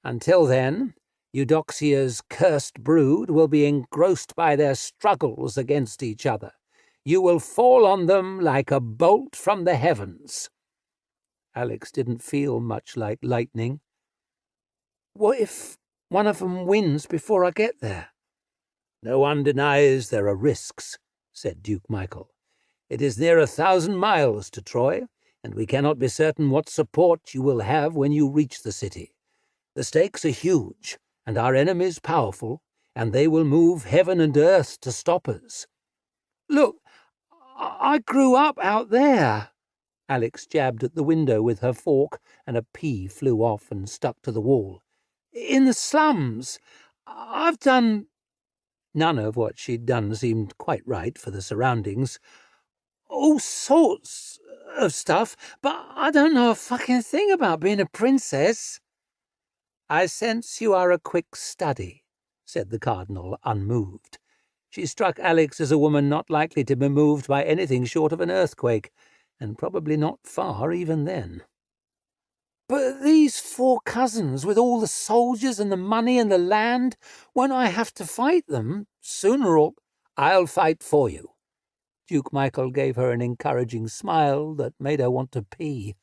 Until then, Eudoxia's cursed brood will be engrossed by their struggles against each other. You will fall on them like a bolt from the heavens." Alex didn't feel much like lightning. "What if one of them wins before I get there?" "No one denies there are risks," said Duke Michael. "It is near 1,000 miles to Troy, and we cannot be certain what support you will have when you reach the city. The stakes are huge, and our enemies powerful, and they will move heaven and earth to stop us." "Look, I grew up out there." Alex jabbed at the window with her fork, and a pea flew off and stuck to the wall. "In the slums. I've done—" None of what she'd done seemed quite right for the surroundings. "All sorts of stuff, but I don't know a fucking thing about being a princess." "I sense you are a quick study," said the Cardinal, unmoved. She struck Alex as a woman not likely to be moved by anything short of an earthquake, and probably not far even then. "But these 4 cousins, with all the soldiers and the money and the land, won't I have to fight them sooner or—" "I'll fight for you." Duke Michael gave her an encouraging smile that made her want to pee,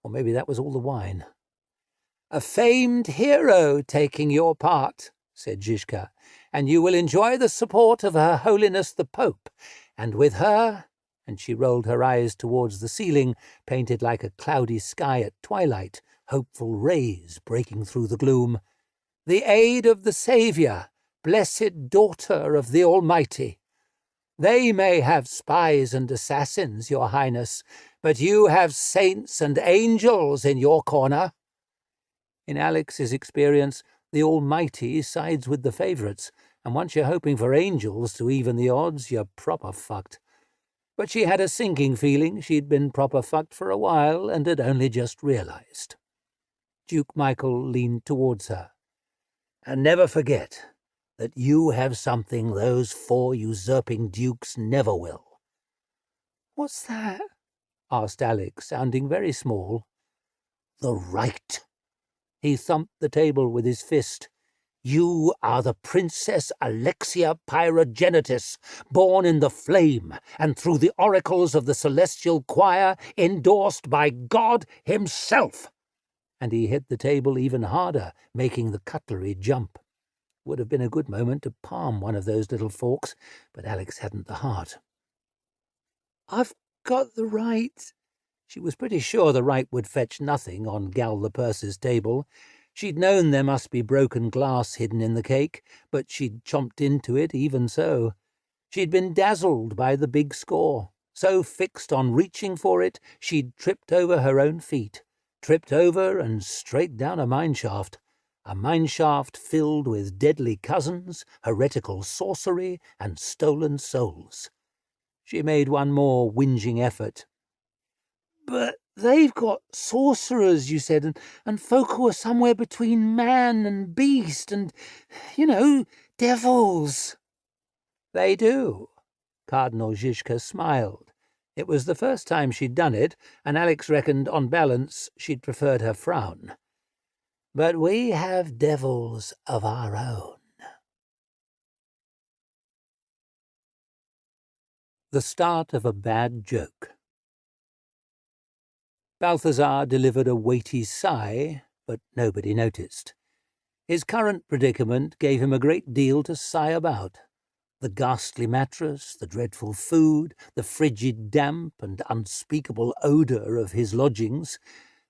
or maybe that was all the wine. "A famed hero taking your part," said Zizka, "and you will enjoy the support of Her Holiness the Pope, and with her—" and she rolled her eyes towards the ceiling, painted like a cloudy sky at twilight, hopeful rays breaking through the gloom, "the aid of the Saviour, blessed daughter of the Almighty. They may have spies and assassins, your Highness, but you have saints and angels in your corner." In Alex's experience, the Almighty sides with the favourites, and once you're hoping for angels to even the odds, you're proper fucked. But she had a sinking feeling she'd been proper fucked for a while and had only just realised. Duke Michael leaned towards her. "And never forget that you have something those 4 usurping dukes never will." "What's that?" asked Alex, sounding very small. "The right." He thumped the table with his fist. "You are the Princess Alexia Pyrogenitus, born in the flame, and through the oracles of the celestial choir, endorsed by God himself." And he hit the table even harder, making the cutlery jump. Would have been a good moment to palm one of those little forks, but Alex hadn't the heart. "I've got the right." She was pretty sure the right would fetch nothing on Gal the Purse's table. She'd known there must be broken glass hidden in the cake, but she'd chomped into it even so. She'd been dazzled by the big score, so fixed on reaching for it, she'd tripped over her own feet, tripped over and straight down a mineshaft filled with deadly cousins, heretical sorcery, and stolen souls. She made one more whinging effort. "But they've got sorcerers, you said, and folk who are somewhere between man and beast and, devils." "They do." Cardinal Zizka smiled. It was the first time she'd done it, and Alex reckoned, on balance, she'd preferred her frown. "But we have devils of our own." The start of a bad joke. Balthazar delivered a weighty sigh, but nobody noticed. His current predicament gave him a great deal to sigh about. The ghastly mattress, the dreadful food, the frigid damp and unspeakable odour of his lodgings,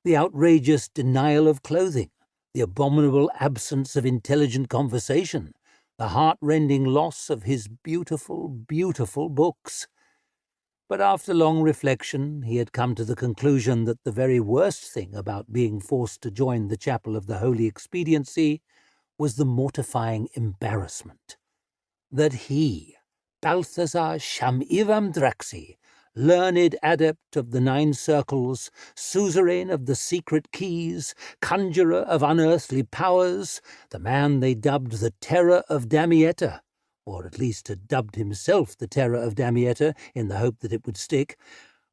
the outrageous denial of clothing, the abominable absence of intelligent conversation, the heart-rending loss of his beautiful, beautiful books. But after long reflection, he had come to the conclusion that the very worst thing about being forced to join the Chapel of the Holy Expediency was the mortifying embarrassment. That he, Balthazar Shamiram Draxi, learned adept of the 9 circles, suzerain of the secret keys, conjurer of unearthly powers, the man they dubbed the Terror of Damietta, or at least had dubbed himself the Terror of Damietta in the hope that it would stick,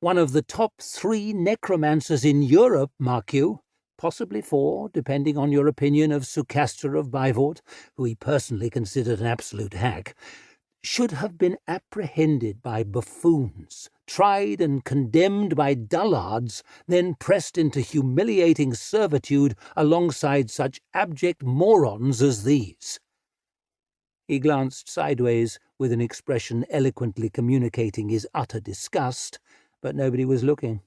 one of the top 3 necromancers in Europe, mark you, possibly 4, depending on your opinion of Sir Castor of Bivort, who he personally considered an absolute hack, should have been apprehended by buffoons, tried and condemned by dullards, then pressed into humiliating servitude alongside such abject morons as these. He glanced sideways with an expression eloquently communicating his utter disgust, but nobody was looking.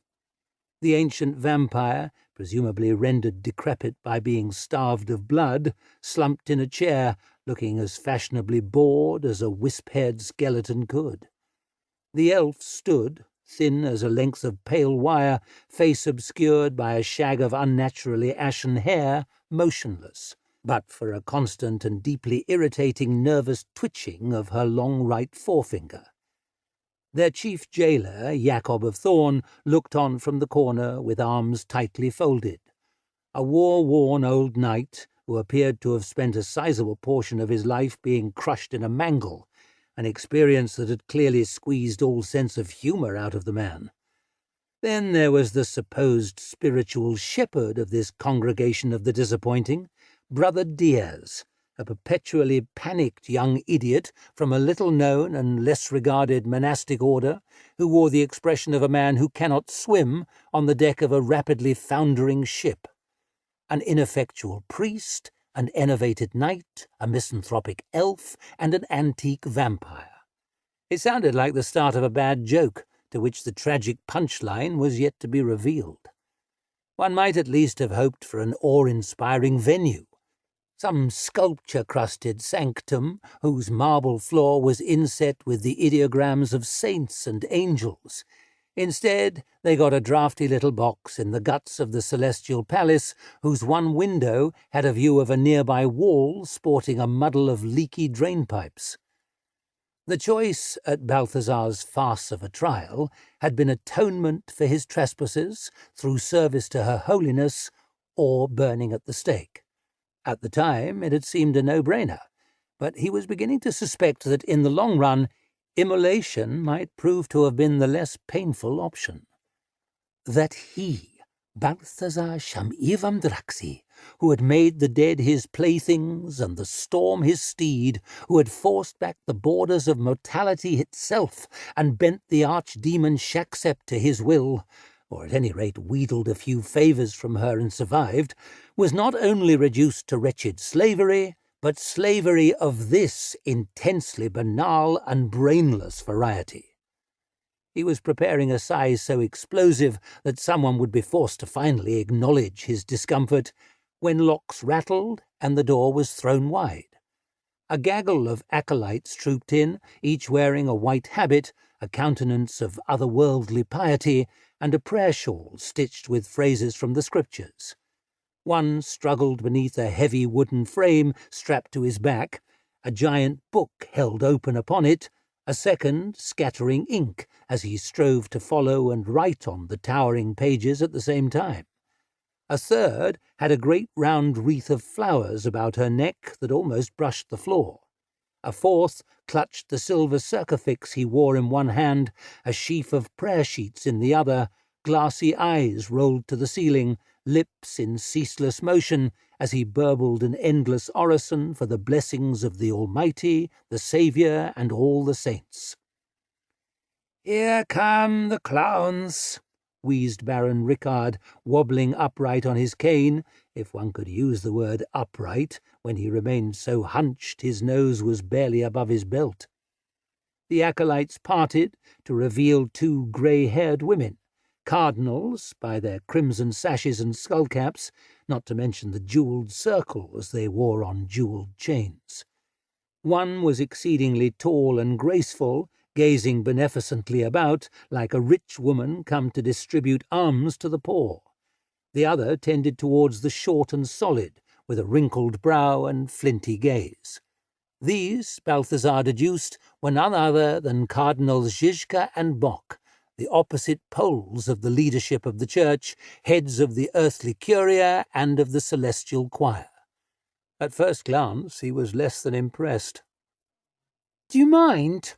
The ancient vampire, presumably rendered decrepit by being starved of blood, slumped in a chair, looking as fashionably bored as a wisp-haired skeleton could. The elf stood, thin as a length of pale wire, face obscured by a shag of unnaturally ashen hair, motionless, but for a constant and deeply irritating nervous twitching of her long right forefinger. Their chief jailer, Jacob of Thorn, looked on from the corner with arms tightly folded. A war-worn old knight who appeared to have spent a sizable portion of his life being crushed in a mangle, an experience that had clearly squeezed all sense of humour out of the man. Then there was the supposed spiritual shepherd of this congregation of the disappointing, Brother Diaz, a perpetually panicked young idiot from a little-known and less-regarded monastic order who wore the expression of a man who cannot swim on the deck of a rapidly foundering ship. An ineffectual priest, an enervated knight, a misanthropic elf, and an antique vampire. It sounded like the start of a bad joke, to which the tragic punchline was yet to be revealed. One might at least have hoped for an awe-inspiring venue, some sculpture-crusted sanctum whose marble floor was inset with the ideograms of saints and angels. Instead, they got a draughty little box in the guts of the celestial palace, whose one window had a view of a nearby wall sporting a muddle of leaky drainpipes. The choice at Balthazar's farce of a trial had been atonement for his trespasses through service to Her Holiness or burning at the stake. At the time, it had seemed a no-brainer, but he was beginning to suspect that in the long run, immolation might prove to have been the less painful option. That he, Balthazar Shamivam Draxi, who had made the dead his playthings and the storm his steed, who had forced back the borders of mortality itself and bent the archdemon Shaxep to his will, or at any rate wheedled a few favours from her and survived, was not only reduced to wretched slavery, but slavery of this intensely banal and brainless variety. He was preparing a sigh so explosive that someone would be forced to finally acknowledge his discomfort, when locks rattled and the door was thrown wide. A gaggle of acolytes trooped in, each wearing a white habit, a countenance of otherworldly piety, and a prayer shawl stitched with phrases from the Scriptures. One struggled beneath a heavy wooden frame strapped to his back, a giant book held open upon it, a second scattering ink as he strove to follow and write on the towering pages at the same time. A third had a great round wreath of flowers about her neck that almost brushed the floor. A fourth clutched the silver circufix he wore in one hand, a sheaf of prayer sheets in the other, glassy eyes rolled to the ceiling, lips in ceaseless motion as he burbled an endless orison for the blessings of the Almighty, the Saviour, and all the saints. "Here come the clowns," wheezed Baron Rickard, wobbling upright on his cane, if one could use the word upright when he remained so hunched his nose was barely above his belt. The acolytes parted to reveal 2 grey-haired women, cardinals by their crimson sashes and skullcaps, not to mention the jewelled circles they wore on jewelled chains. One was exceedingly tall and graceful, gazing beneficently about like a rich woman come to distribute alms to the poor. The other tended towards the short and solid, with a wrinkled brow and flinty gaze. These, Balthazar deduced, were none other than Cardinals Zizka and Bock, the opposite poles of the leadership of the Church, heads of the earthly curia and of the celestial choir. At first glance he was less than impressed. "Do you mind?"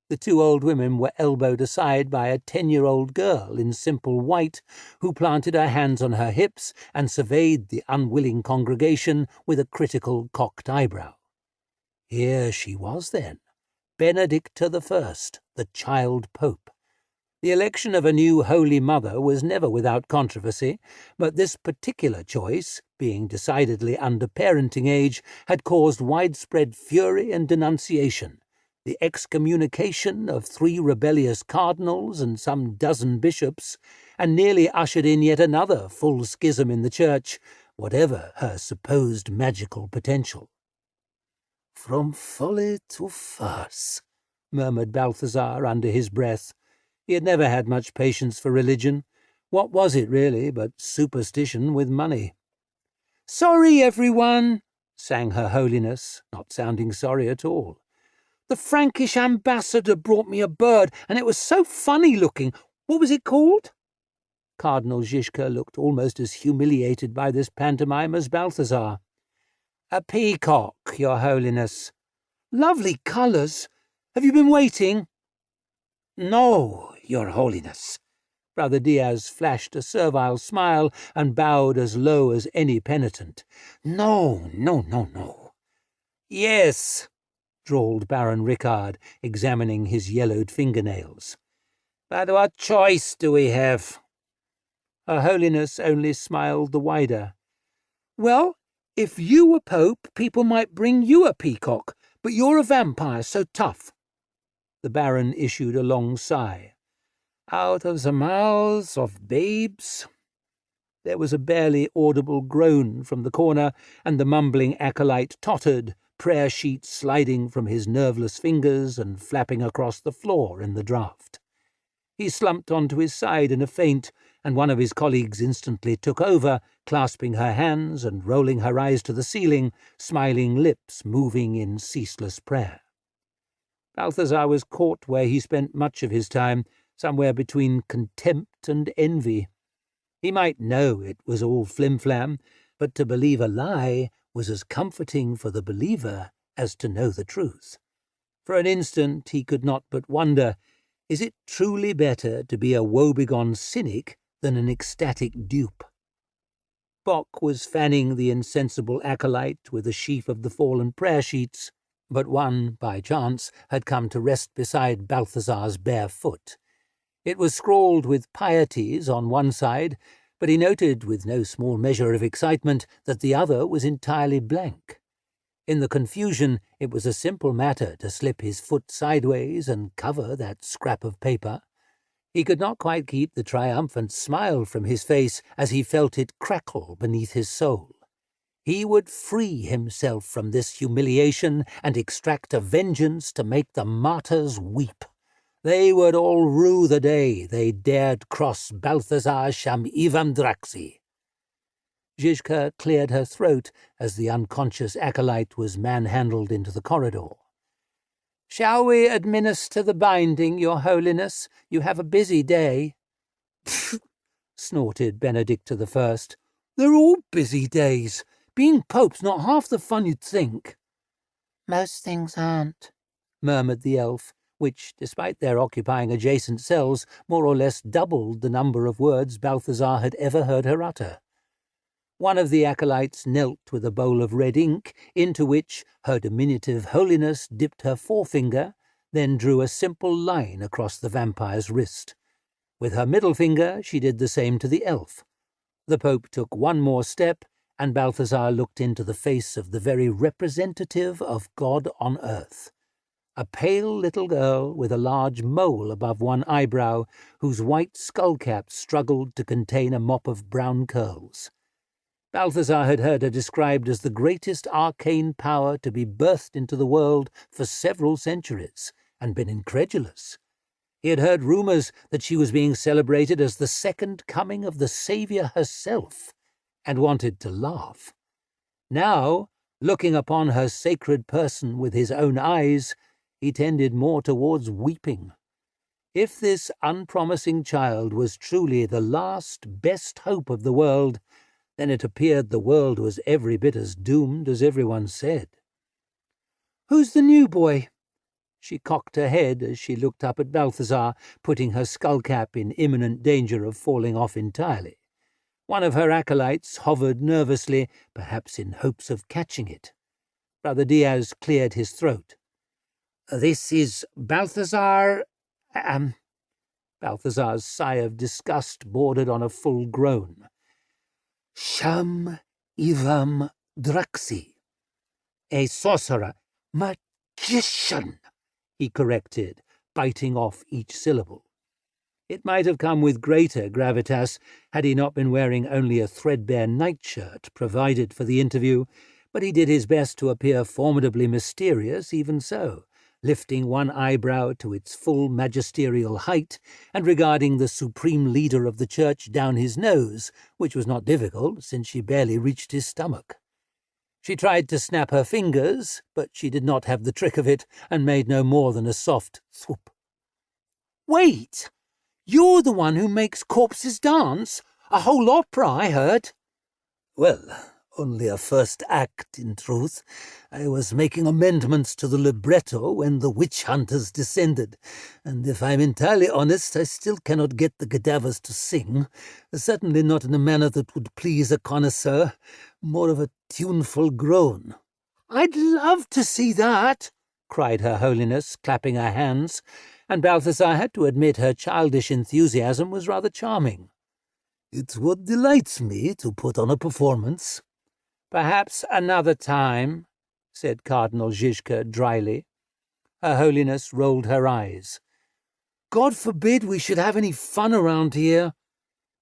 The two old women were elbowed aside by a 10-year-old girl in simple white who planted her hands on her hips and surveyed the unwilling congregation with a critical cocked eyebrow. Here she was then, Benedicta I, the child pope. The election of a new Holy Mother was never without controversy, but this particular choice, being decidedly under parenting age, had caused widespread fury and denunciation. The excommunication of 3 rebellious cardinals and some dozen bishops, and nearly ushered in yet another full schism in the Church, whatever her supposed magical potential. "From folly to farce," murmured Balthazar under his breath. He had never had much patience for religion. What was it, really, but superstition with money? "Sorry, everyone," sang Her Holiness, not sounding sorry at all. "The Frankish ambassador brought me a bird, and it was so funny looking. What was it called?" Cardinal Zizka looked almost as humiliated by this pantomime as Balthazar. "A peacock, Your Holiness." "Lovely colours. Have you been waiting?" "No, Your Holiness." Brother Diaz flashed a servile smile and bowed as low as any penitent. "No, no, no, no." "Yes," drawled Baron Rickard, examining his yellowed fingernails. "But what choice do we have?" Her Holiness only smiled the wider. "Well, if you were Pope, people might bring you a peacock, but you're a vampire, so tough." The Baron issued a long sigh. "Out of the mouths of babes." There was a barely audible groan from the corner, and the mumbling acolyte tottered, prayer sheets sliding from his nerveless fingers and flapping across the floor in the draught. He slumped onto his side in a faint, and one of his colleagues instantly took over, clasping her hands and rolling her eyes to the ceiling, smiling lips moving in ceaseless prayer. Balthazar was caught where he spent much of his time, somewhere between contempt and envy. He might know it was all flim-flam, but to believe a lie was as comforting for the believer as to know the truth. For an instant he could not but wonder, is it truly better to be a woebegone cynic than an ecstatic dupe? Bock was fanning the insensible acolyte with a sheaf of the fallen prayer sheets, but one, by chance, had come to rest beside Balthazar's bare foot. It was scrawled with pieties on one side, but he noted with no small measure of excitement that the other was entirely blank. In the confusion, it was a simple matter to slip his foot sideways and cover that scrap of paper. He could not quite keep the triumphant smile from his face as he felt it crackle beneath his soul. He would free himself from this humiliation and extract a vengeance to make the martyrs weep. They would all rue the day they dared cross Balthazar Sham Ivam Draxi. Zizka cleared her throat as the unconscious acolyte was manhandled into the corridor. "Shall we administer the binding, Your Holiness? You have a busy day." "Pfft," snorted Benedicta I. "They're all busy days. Being Pope's not half the fun you'd think." "Most things aren't," murmured the elf, which, despite their occupying adjacent cells, more or less doubled the number of words Balthazar had ever heard her utter. One of the acolytes knelt with a bowl of red ink, into which her diminutive holiness dipped her forefinger, then drew a simple line across the vampire's wrist. With her middle finger she did the same to the elf. The Pope took one more step, and Balthazar looked into the face of the very representative of God on earth. A pale little girl with a large mole above one eyebrow, whose white skullcap struggled to contain a mop of brown curls. Balthazar had heard her described as the greatest arcane power to be birthed into the world for several centuries, and been incredulous. He had heard rumours that she was being celebrated as the second coming of the Saviour herself, and wanted to laugh. Now, looking upon her sacred person with his own eyes, he tended more towards weeping. If this unpromising child was truly the last, best hope of the world, then it appeared the world was every bit as doomed as everyone said. "Who's the new boy?" She cocked her head as she looked up at Balthazar, putting her skullcap in imminent danger of falling off entirely. One of her acolytes hovered nervously, perhaps in hopes of catching it. Brother Diaz cleared his throat. "This is Balthazar—" Balthazar's sigh of disgust bordered on a full groan. "Sham Ivam Draxi. A sorcerer. Magician," he corrected, biting off each syllable. It might have come with greater gravitas had he not been wearing only a threadbare nightshirt provided for the interview, but he did his best to appear formidably mysterious even so, lifting one eyebrow to its full magisterial height and regarding the supreme leader of the church down his nose, which was not difficult since she barely reached his stomach. She tried to snap her fingers, but she did not have the trick of it and made no more than a soft thwoop. "Wait! You're the one who makes corpses dance? A whole opera, I heard." "Well, only a first act, in truth. I was making amendments to the libretto when the witch hunters descended, and if I'm entirely honest, I still cannot get the cadavers to sing, certainly not in a manner that would please a connoisseur, more of a tuneful groan." "I'd love to see that," cried Her Holiness, clapping her hands, and Balthazar had to admit her childish enthusiasm was rather charming. "It would delight me to put on a performance." "Perhaps another time," said Cardinal Zizka dryly. Her Holiness rolled her eyes. "God forbid we should have any fun around here,"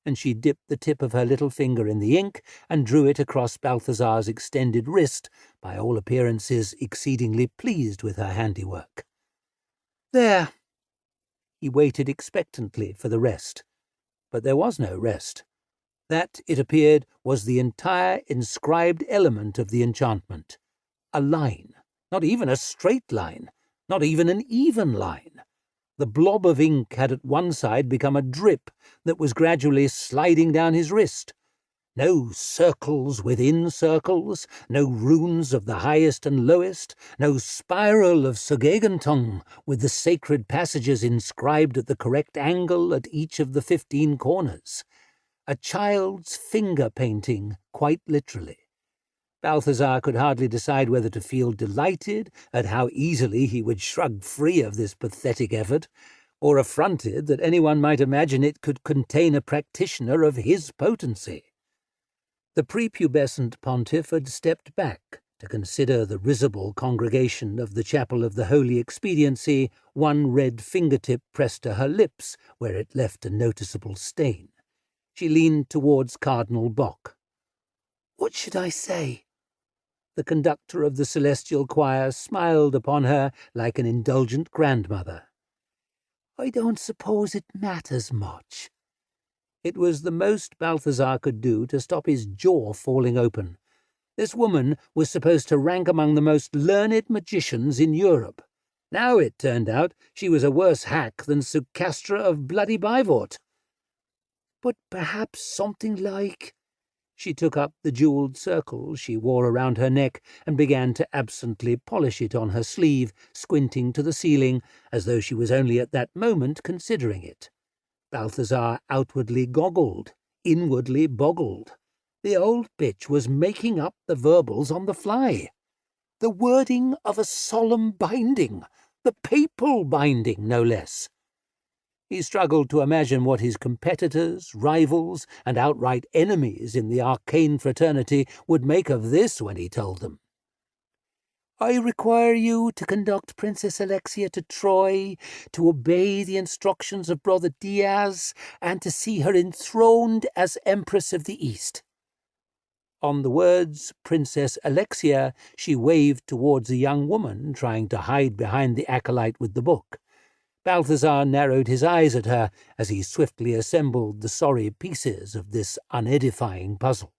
and she dipped the tip of her little finger in the ink and drew it across Balthazar's extended wrist, by all appearances exceedingly pleased with her handiwork. "There." He waited expectantly for the rest, but there was no rest. That, it appeared, was the entire inscribed element of the enchantment. A line, not even a straight line, not even an even line. The blob of ink had at one side become a drip that was gradually sliding down his wrist. No circles within circles, no runes of the highest and lowest, no spiral of Sogegentong with the sacred passages inscribed at the correct angle at each of the 15 corners. A child's finger painting, quite literally. Balthazar could hardly decide whether to feel delighted at how easily he would shrug free of this pathetic effort, or affronted that anyone might imagine it could contain a practitioner of his potency. The prepubescent pontiff had stepped back to consider the risible congregation of the Chapel of the Holy Expediency, one red fingertip pressed to her lips where it left a noticeable stain. She leaned towards Cardinal Bock. "What should I say?" The conductor of the celestial choir smiled upon her like an indulgent grandmother. "I don't suppose it matters much." It was the most Balthazar could do to stop his jaw falling open. This woman was supposed to rank among the most learned magicians in Europe. Now it turned out she was a worse hack than Sucastra of bloody Bivort. "But perhaps something like—" She took up the jewelled circle she wore around her neck and began to absently polish it on her sleeve, squinting to the ceiling, as though she was only at that moment considering it. Balthazar outwardly goggled, inwardly boggled. The old bitch was making up the verbals on the fly. The wording of a solemn binding, the papal binding, no less. He struggled to imagine what his competitors, rivals, and outright enemies in the arcane fraternity would make of this when he told them. "I require you to conduct Princess Alexia to Troy, to obey the instructions of Brother Diaz, and to see her enthroned as Empress of the East." On the words Princess Alexia, she waved towards a young woman trying to hide behind the acolyte with the book. Balthazar narrowed his eyes at her as he swiftly assembled the sorry pieces of this unedifying puzzle.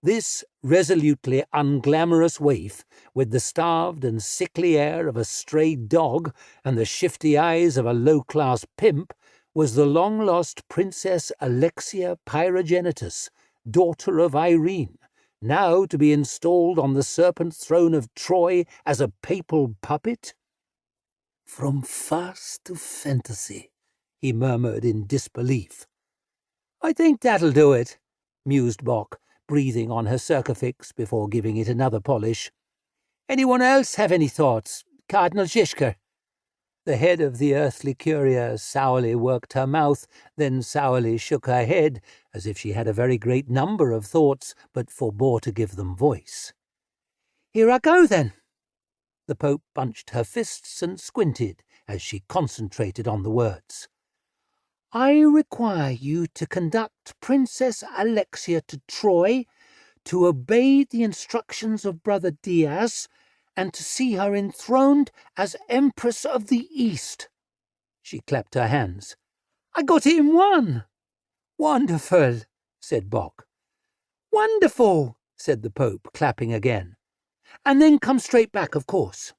This resolutely unglamorous waif, with the starved and sickly air of a stray dog and the shifty eyes of a low-class pimp, was the long-lost Princess Alexia Pyrogenitus, daughter of Irene, now to be installed on the serpent throne of Troy as a papal puppet? From farce to fantasy, he murmured in disbelief. I think that'll do it, mused Bock, breathing on her circumfix before giving it another polish. Anyone else have any thoughts? Cardinal Zizka? The head of the earthly courier sourly worked her mouth, then sourly shook her head, as if she had a very great number of thoughts, but forbore to give them voice. Here I go, then. The Pope bunched her fists and squinted as she concentrated on the words. I require you to conduct Princess Alexia to Troy, to obey the instructions of Brother Diaz, and to see her enthroned as Empress of the East. She clapped her hands. I got it in one. Wonderful, said Bock. Wonderful, said the Pope, clapping again. And then come straight back, of course.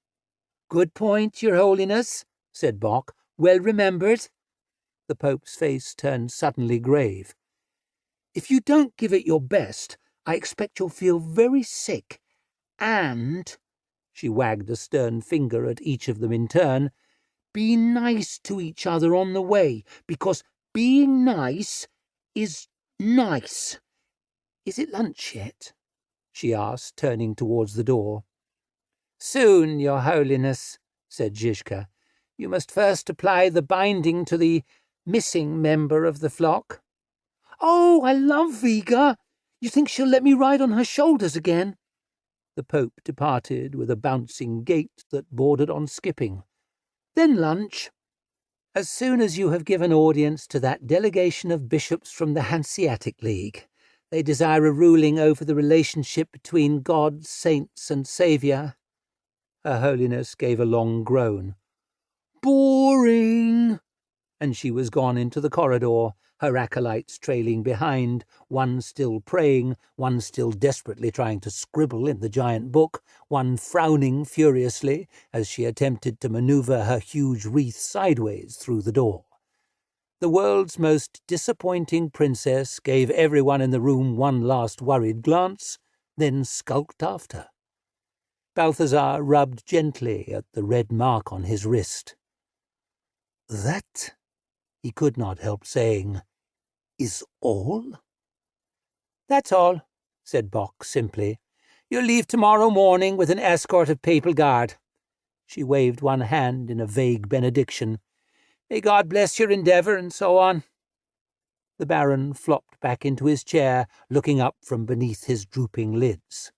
Good point, Your Holiness, said Bock. Well remembered. The Pope's face turned suddenly grave. If you don't give it your best, I expect you'll feel very sick. And, she wagged a stern finger at each of them in turn, be nice to each other on the way, because being nice is nice. Is it lunch yet? She asked, turning towards the door. Soon, Your Holiness, said Zizka. You must first apply the binding to the missing member of the flock. Oh, I love Viga. You think she'll let me ride on her shoulders again? The Pope departed with a bouncing gait that bordered on skipping. Then lunch. As soon as you have given audience to that delegation of bishops from the Hanseatic League, they desire a ruling over the relationship between God, saints, and Saviour. Her Holiness gave a long groan. Boring! And she was gone into the corridor, her acolytes trailing behind, one still praying, one still desperately trying to scribble in the giant book, one frowning furiously as she attempted to maneuver her huge wreath sideways through the door. The world's most disappointing princess gave everyone in the room one last worried glance, then skulked after. Balthazar rubbed gently at the red mark on his wrist. That, he could not help saying, is all? That's all, said Bock simply. You'll leave tomorrow morning with an escort of papal guard. She waved one hand in a vague benediction. May God bless your endeavour, and so on. The Baron flopped back into his chair, looking up from beneath his drooping lids.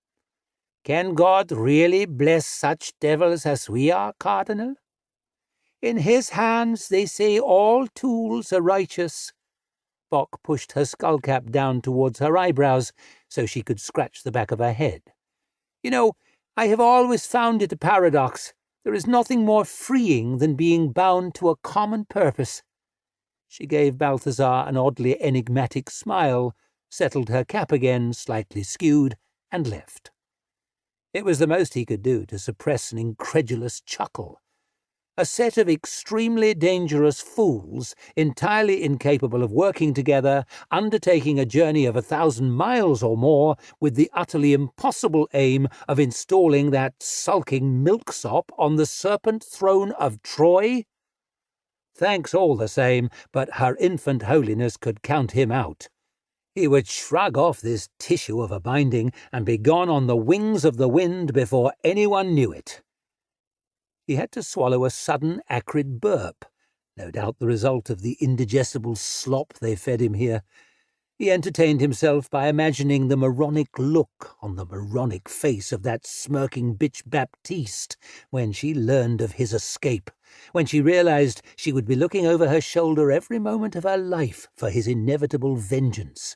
Can God really bless such devils as we are, Cardinal? In his hands, they say, all tools are righteous. Bock pushed her skullcap down towards her eyebrows so she could scratch the back of her head. You know, I have always found it a paradox. There is nothing more freeing than being bound to a common purpose. She gave Balthazar an oddly enigmatic smile, settled her cap again, slightly skewed, and left. It was the most he could do to suppress an incredulous chuckle. A set of extremely dangerous fools, entirely incapable of working together, undertaking a journey of 1,000 miles or more with the utterly impossible aim of installing that sulking milksop on the serpent throne of Troy? Thanks all the same, but Her Infant Holiness could count him out. He would shrug off this tissue of a binding and be gone on the wings of the wind before anyone knew it. He had to swallow a sudden acrid burp, no doubt the result of the indigestible slop they fed him here. He entertained himself by imagining the moronic look on the moronic face of that smirking bitch Baptiste when she learned of his escape, when she realized she would be looking over her shoulder every moment of her life for his inevitable vengeance.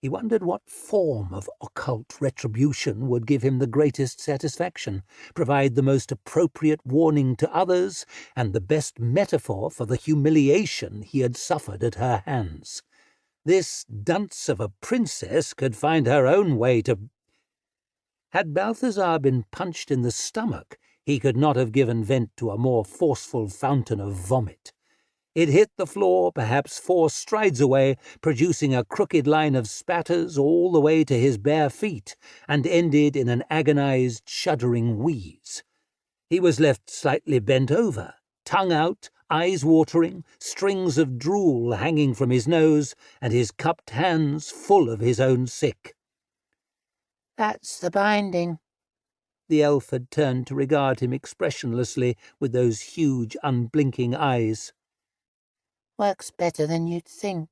He wondered what form of occult retribution would give him the greatest satisfaction, provide the most appropriate warning to others, and the best metaphor for the humiliation he had suffered at her hands. This dunce of a princess could find her own way to... Had Balthazar been punched in the stomach, he could not have given vent to a more forceful fountain of vomit. It hit the floor perhaps 4 strides away, producing a crooked line of spatters all the way to his bare feet, and ended in an agonized, shuddering wheeze. He was left slightly bent over, tongue out, eyes watering, strings of drool hanging from his nose, and his cupped hands full of his own sick. "That's the binding." The elf had turned to regard him expressionlessly with those huge, unblinking eyes. "Works better than you'd think."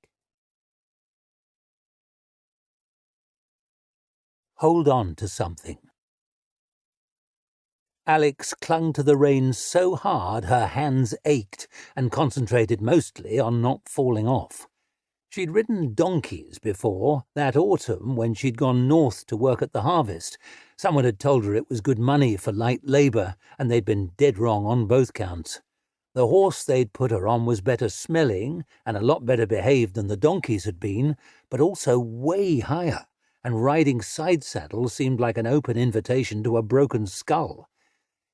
Hold on to something. Alex clung to the reins so hard her hands ached and concentrated mostly on not falling off. She'd ridden donkeys before, that autumn when she'd gone north to work at the harvest. Someone had told her it was good money for light labour, and they'd been dead wrong on both counts. The horse they'd put her on was better smelling and a lot better behaved than the donkeys had been, but also way higher, and riding side saddle seemed like an open invitation to a broken skull.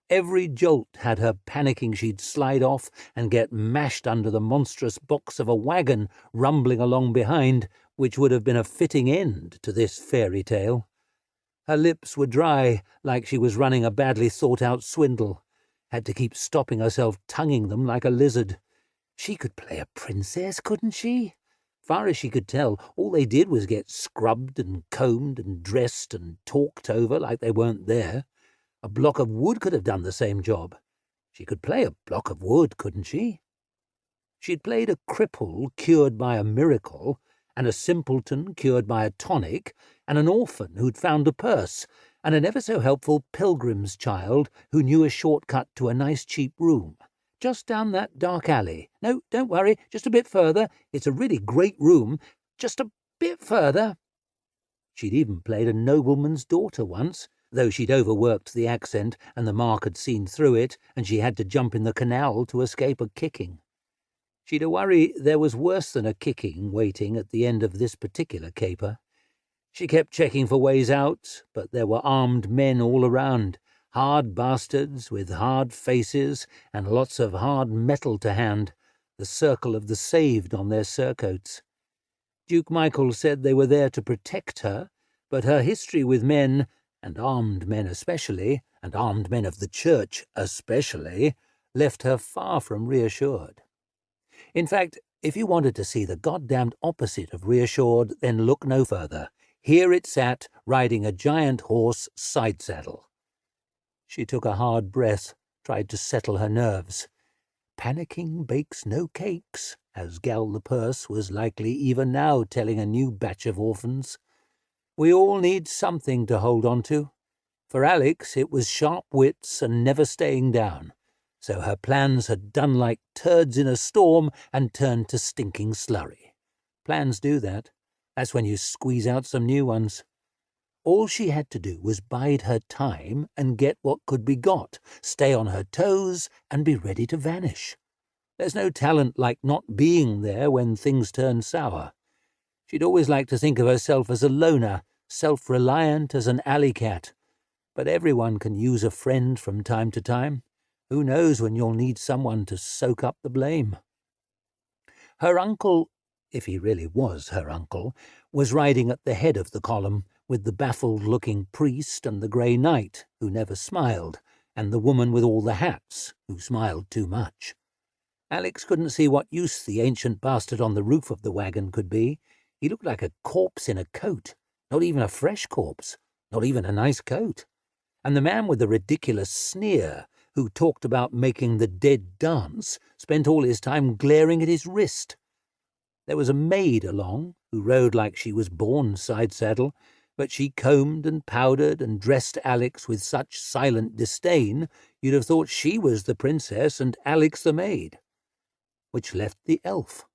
Every jolt had her panicking she'd slide off and get mashed under the monstrous box of a wagon rumbling along behind, which would have been a fitting end to this fairy tale. Her lips were dry, like she was running a badly thought-out swindle. Had to keep stopping herself tonguing them like a lizard. She could play a princess, couldn't she? Far as she could tell, all they did was get scrubbed and combed and dressed and talked over like they weren't there. A block of wood could have done the same job. She could play a block of wood, couldn't she? She'd played a cripple cured by a miracle, and a simpleton cured by a tonic, and an orphan who'd found a purse, and an ever-so-helpful pilgrim's child who knew a shortcut to a nice cheap room. Just down that dark alley. No, don't worry, just a bit further. It's a really great room. Just a bit further. She'd even played a nobleman's daughter once, though she'd overworked the accent and the mark had seen through it, and she had to jump in the canal to escape a kicking. She'd a worry there was worse than a kicking waiting at the end of this particular caper. She kept checking for ways out, but there were armed men all around, hard bastards with hard faces and lots of hard metal to hand, the circle of the saved on their surcoats. Duke Michael said they were there to protect her, but her history with men, and armed men especially, and armed men of the church especially, left her far from reassured. In fact, if you wanted to see the goddamned opposite of reassured, then look no further. Here it sat, riding a giant horse side-saddle. She took a hard breath, tried to settle her nerves. Panicking bakes no cakes, as Gal the Purse was likely even now telling a new batch of orphans. We all need something to hold on to. For Alex, it was sharp wits and never staying down, so her plans had done like turds in a storm and turned to stinking slurry. Plans do that. That's when you squeeze out some new ones. All she had to do was bide her time and get what could be got, stay on her toes and be ready to vanish. There's no talent like not being there when things turn sour. She'd always liked to think of herself as a loner, self-reliant as an alley cat. But everyone can use a friend from time to time. Who knows when you'll need someone to soak up the blame? Her uncle, if he really was her uncle, was riding at the head of the column, with the baffled-looking priest and the grey knight, who never smiled, and the woman with all the hats, who smiled too much. Alex couldn't see what use the ancient bastard on the roof of the wagon could be. He looked like a corpse in a coat, not even a fresh corpse, not even a nice coat. And the man with the ridiculous sneer, who talked about making the dead dance, spent all his time glaring at his wrist. There was a maid along, who rode like she was born side-saddle, but she combed and powdered and dressed Alex with such silent disdain you'd have thought she was the princess and Alex the maid. Which left the elf.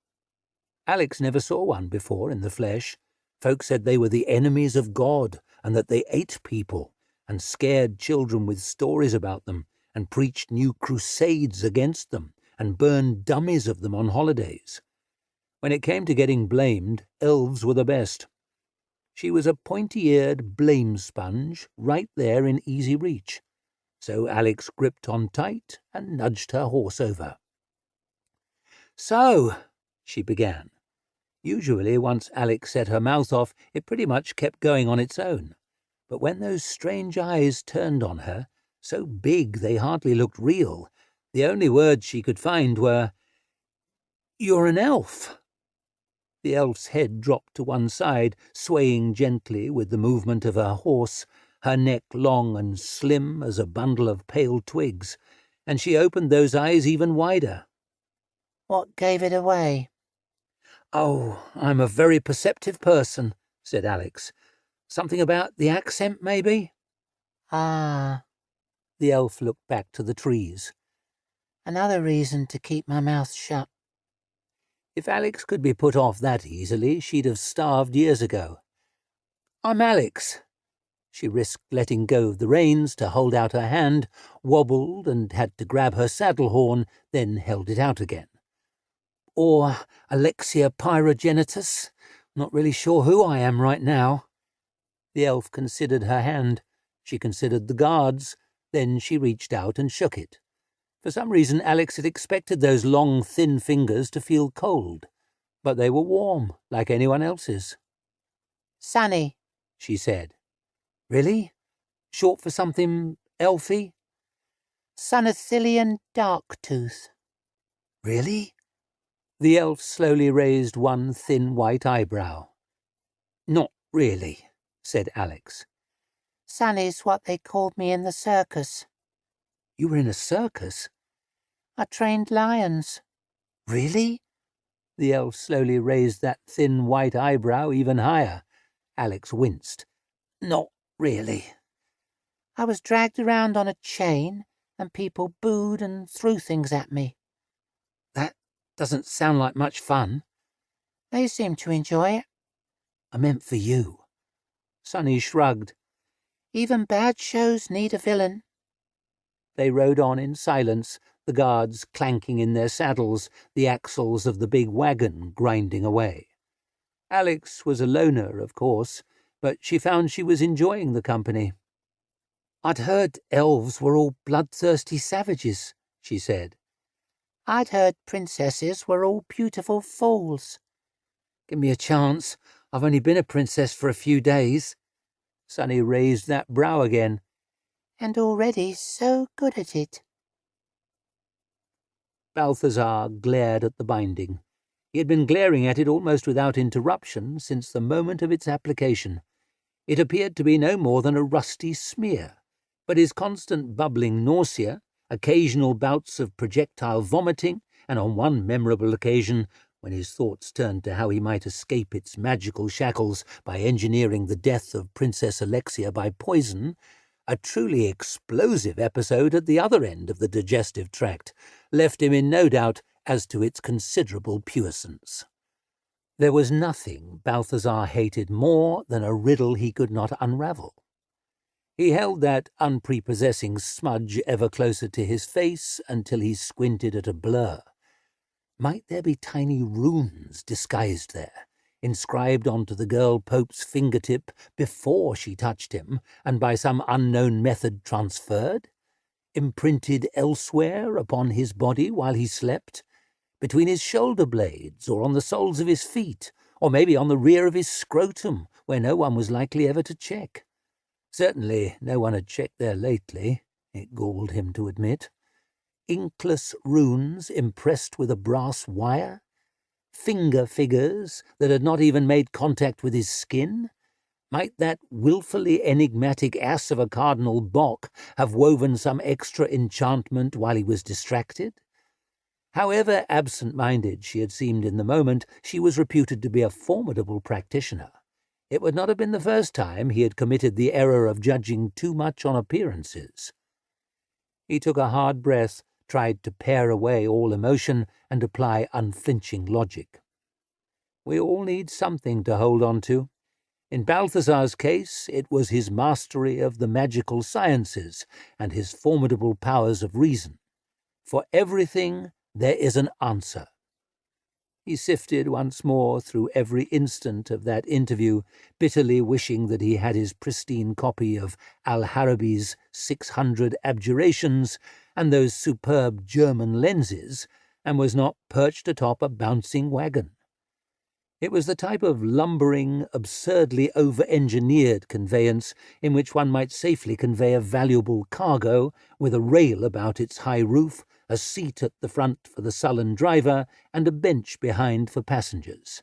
Alex never saw one before in the flesh. Folk said they were the enemies of God and that they ate people and scared children with stories about them and preached new crusades against them and burned dummies of them on holidays. When it came to getting blamed, elves were the best. She was a pointy-eared blame sponge right there in easy reach. So Alex gripped on tight and nudged her horse over. "So," she began. Usually, once Alex set her mouth off, it pretty much kept going on its own. But when those strange eyes turned on her, so big they hardly looked real, The only words she could find were, "You're an elf." The elf's head dropped to one side, swaying gently with the movement of her horse, her neck long and slim as a bundle of pale twigs, and she opened those eyes even wider. "What gave it away?" "Oh, I'm a very perceptive person," said Alex. "Something about the accent, maybe?" "Ah." The elf looked back to the trees. "Another reason to keep my mouth shut." If Alex could be put off that easily, she'd have starved years ago. "I'm Alex." She risked letting go of the reins to hold out her hand, wobbled and had to grab her saddle horn, then held it out again. "Or Alexia Pyrogenitus. Not really sure who I am right now." The elf considered her hand. She considered the guards. Then she reached out and shook it. For some reason, Alex had expected those long, thin fingers to feel cold, but they were warm, like anyone else's. "Sunny," she said. "Really? Short for something elfy?" "Sunathilian Darktooth." "Really?" The elf slowly raised one thin white eyebrow. "Not really," said Alex. "Sunny's what they called me in the circus." "You were in a circus?" "I trained lions." "Really?" The elf slowly raised that thin white eyebrow even higher. Alex winced. "Not really." "I was dragged around on a chain, and people booed and threw things at me." "That doesn't sound like much fun." "They seemed to enjoy it." "I meant for you." Sunny shrugged. "Even bad shows need a villain." They rode on in silence, the guards clanking in their saddles, the axles of the big wagon grinding away. Alex was a loner, of course, but she found she was enjoying the company. "I'd heard elves were all bloodthirsty savages," she said. "I'd heard princesses were all beautiful fools." "Give me a chance. I've only been a princess for a few days." Sunny raised that brow again. "And already so good at it." Balthazar glared at the binding. He had been glaring at it almost without interruption since the moment of its application. It appeared to be no more than a rusty smear, but his constant bubbling nausea, occasional bouts of projectile vomiting, and on one memorable occasion, when his thoughts turned to how he might escape its magical shackles by engineering the death of Princess Alexia by poison, a truly explosive episode at the other end of the digestive tract, left him in no doubt as to its considerable puissance. There was nothing Balthazar hated more than a riddle he could not unravel. He held that unprepossessing smudge ever closer to his face until he squinted at a blur. Might there be tiny runes disguised there, inscribed onto the girl Pope's fingertip before she touched him, and by some unknown method transferred? Imprinted elsewhere upon his body while he slept? Between his shoulder blades, or on the soles of his feet, or maybe on the rear of his scrotum, where no one was likely ever to check? Certainly no one had checked there lately, it galled him to admit. Inkless runes impressed with a brass wire? Finger figures that had not even made contact with his skin? Might that wilfully enigmatic ass of a Cardinal Bock have woven some extra enchantment while he was distracted? However absent-minded she had seemed in the moment, she was reputed to be a formidable practitioner. It would not have been the first time he had committed the error of judging too much on appearances. He took a hard breath, tried to pare away all emotion, and apply unflinching logic. We all need something to hold on to. In Balthazar's case, it was his mastery of the magical sciences and his formidable powers of reason. For everything there is an answer. He sifted once more through every instant of that interview, bitterly wishing that he had his pristine copy of Al-Harabi's 600 Abjurations and those superb German lenses, and was not perched atop a bouncing wagon. It was the type of lumbering, absurdly over-engineered conveyance in which one might safely convey a valuable cargo with a rail about its high roof, a seat at the front for the sullen driver, and a bench behind for passengers.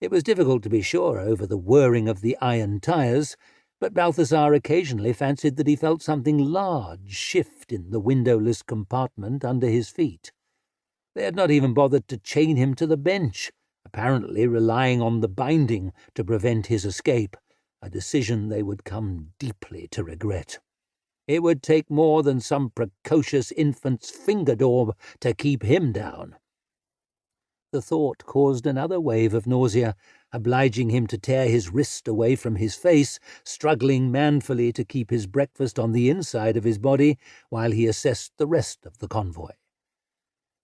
It was difficult to be sure over the whirring of the iron tires, but Balthazar occasionally fancied that he felt something large shift in the windowless compartment under his feet. They had not even bothered to chain him to the bench, apparently relying on the binding to prevent his escape, a decision they would come deeply to regret. It would take more than some precocious infant's finger daub to keep him down. The thought caused another wave of nausea, obliging him to tear his wrist away from his face, struggling manfully to keep his breakfast on the inside of his body while he assessed the rest of the convoy.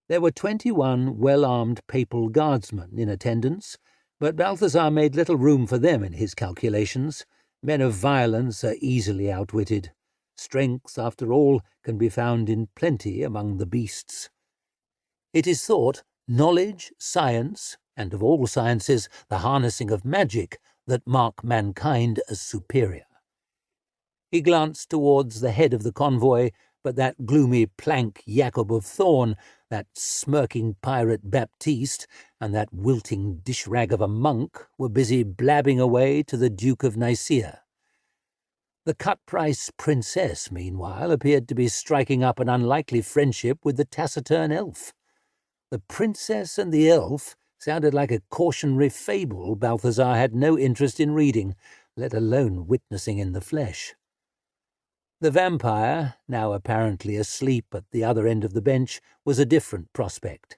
There were 21 well-armed papal guardsmen in attendance, but Balthazar made little room for them in his calculations. Men of violence are easily outwitted. Strength, after all, can be found in plenty among the beasts. It is thought knowledge, science, and of all sciences the harnessing of magic, that mark mankind as superior. He glanced towards the head of the convoy, but that gloomy plank Jacob of Thorn, that smirking pirate Baptiste, and that wilting dish-rag of a monk were busy blabbing away to the Duke of Nicaea. The cut-price princess, meanwhile, appeared to be striking up an unlikely friendship with the taciturn elf. The princess and the elf sounded like a cautionary fable Balthazar had no interest in reading, let alone witnessing in the flesh. The vampire, now apparently asleep at the other end of the bench, was a different prospect.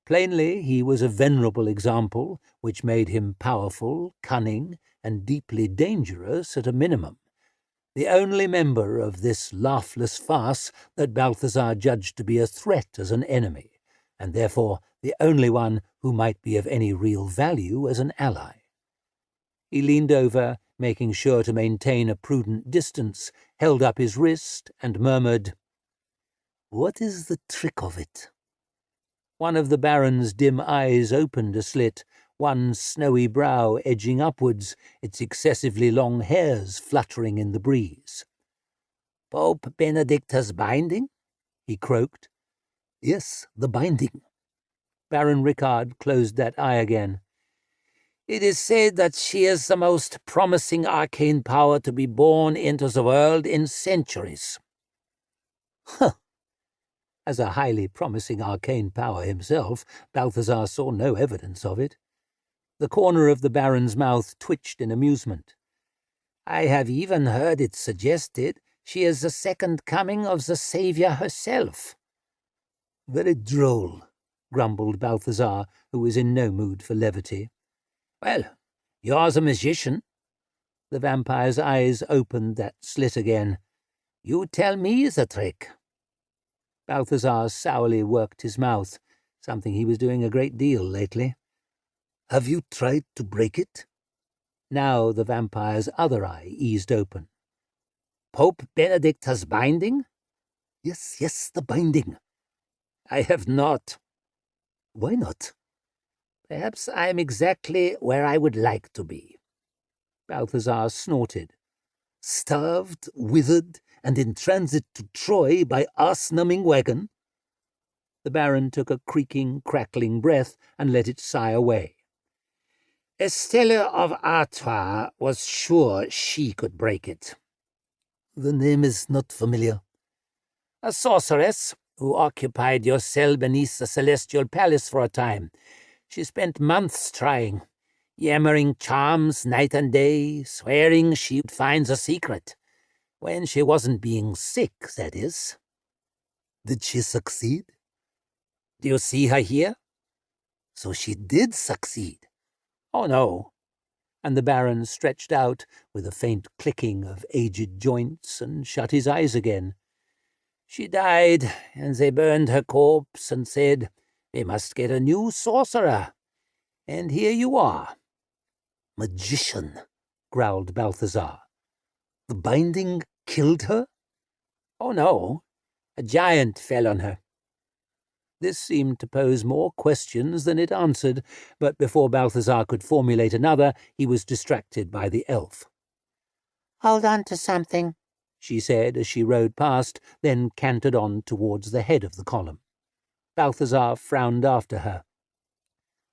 Plainly, he was a venerable example, which made him powerful, cunning, and deeply dangerous at a minimum. The only member of this laughless farce that Balthazar judged to be a threat as an enemy, and therefore the only one who might be of any real value as an ally. He leaned over, making sure to maintain a prudent distance, held up his wrist, and murmured, "What is the trick of it?" One of the Baron's dim eyes opened a slit, one snowy brow edging upwards, its excessively long hairs fluttering in the breeze. "Pope Benedicta's binding?" he croaked. "Yes, the binding." Baron Rickard closed that eye again. "It is said that she is the most promising arcane power to be born into the world in centuries." Huh! As a highly promising arcane power himself, Balthazar saw no evidence of it. The corner of the Baron's mouth twitched in amusement. "I have even heard it suggested she is the second coming of the Saviour herself." "Very droll," grumbled Balthazar, who was in no mood for levity. "Well, you're the magician." The vampire's eyes opened that slit again. "You tell me the trick." Balthazar sourly worked his mouth, something he was doing a great deal lately. "Have you tried to break it?" Now the vampire's other eye eased open. "Pope Benedict has binding?" Yes, the binding." "I have not." "Why not?" "Perhaps I am exactly where I would like to be." Balthazar snorted. "Starved, withered, and in transit to Troy by arse-numbing wagon?" The Baron took a creaking, crackling breath and let it sigh away. "Estella of Artois was sure she could break it." "The name is not familiar." "A sorceress who occupied your cell beneath the Celestial Palace for a time. She spent months trying, yammering charms night and day, swearing she'd find the secret. When she wasn't being sick, that is." "Did she succeed?" "Do you see her here?" "So she did succeed?" "Oh, no." And the Baron stretched out with a faint clicking of aged joints and shut his eyes again. "She died, and they burned her corpse and said, 'We must get a new sorcerer.' And here you are." "Magician," growled Balthazar. "The binding killed her?" "Oh, no. A giant fell on her." This seemed to pose more questions than it answered, but before Balthazar could formulate another, he was distracted by the elf. "Hold on to something," she said as she rode past, then cantered on towards the head of the column. Balthazar frowned after her.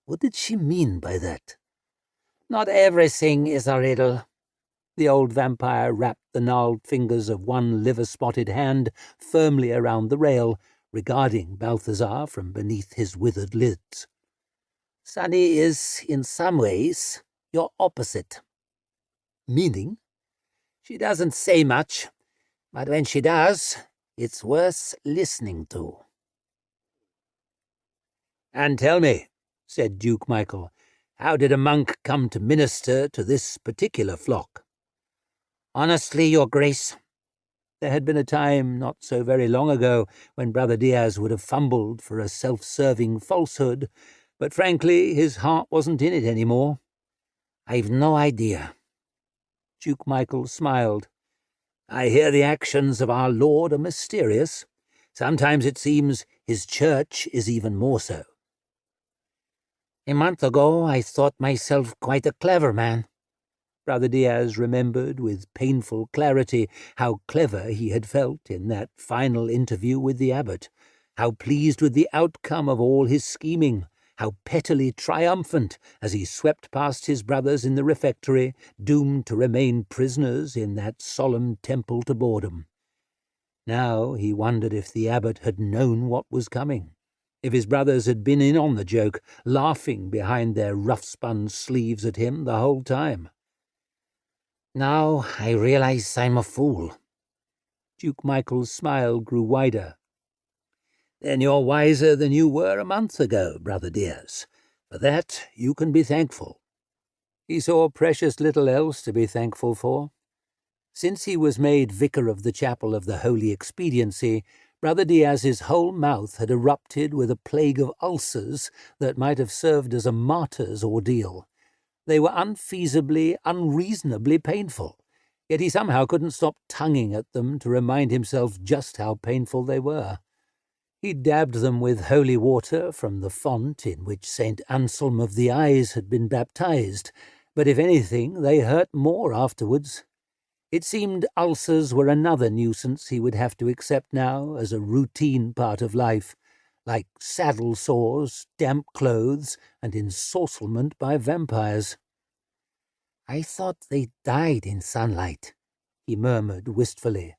What did she mean by that? Not everything is a riddle. The old vampire wrapped the gnarled fingers of one liver-spotted hand firmly around the rail, regarding Balthazar from beneath his withered lids. Sunny is, in some ways, your opposite. Meaning? She doesn't say much, but when she does, it's worth listening to. And tell me, said Duke Michael, how did a monk come to minister to this particular flock? Honestly, Your Grace, there had been a time not so very long ago when Brother Diaz would have fumbled for a self-serving falsehood, but frankly his heart wasn't in it any more. I've no idea. Duke Michael smiled. I hear the actions of our Lord are mysterious. Sometimes it seems his church is even more so. A month ago I thought myself quite a clever man. Brother Diaz remembered with painful clarity how clever he had felt in that final interview with the abbot, how pleased with the outcome of all his scheming, how pettily triumphant as he swept past his brothers in the refectory, doomed to remain prisoners in that solemn temple to boredom. Now he wondered if the abbot had known what was coming, if his brothers had been in on the joke, laughing behind their rough-spun sleeves at him the whole time. Now I realize I'm a fool. Duke Michael's smile grew wider. Then you're wiser than you were a month ago, Brother Diaz. For that you can be thankful. He saw precious little else to be thankful for. Since he was made vicar of the chapel of the Holy Expediency, Brother Diaz's whole mouth had erupted with a plague of ulcers that might have served as a martyr's ordeal. They were unfeasibly, unreasonably painful, yet he somehow couldn't stop tonguing at them to remind himself just how painful they were. He dabbed them with holy water from the font in which St. Anselm of the Eyes had been baptized, but if anything, they hurt more afterwards. It seemed ulcers were another nuisance he would have to accept now as a routine part of life, like saddle sores, damp clothes, and ensorcelment by vampires. I thought they died in sunlight, he murmured wistfully.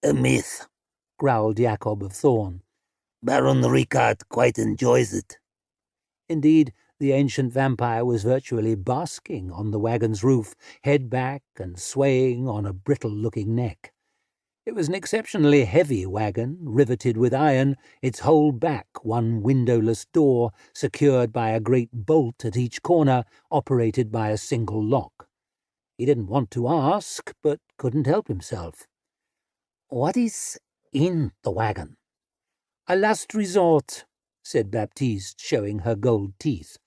A myth, growled Jacob of Thorn. Baron Ricard quite enjoys it. Indeed, the ancient vampire was virtually basking on the wagon's roof, head back and swaying on a brittle-looking neck. It was an exceptionally heavy wagon, riveted with iron, its whole back one windowless door, secured by a great bolt at each corner, operated by a single lock. He didn't want to ask, but couldn't help himself. What is in the wagon? A last resort, said Baptiste, showing her gold teeth.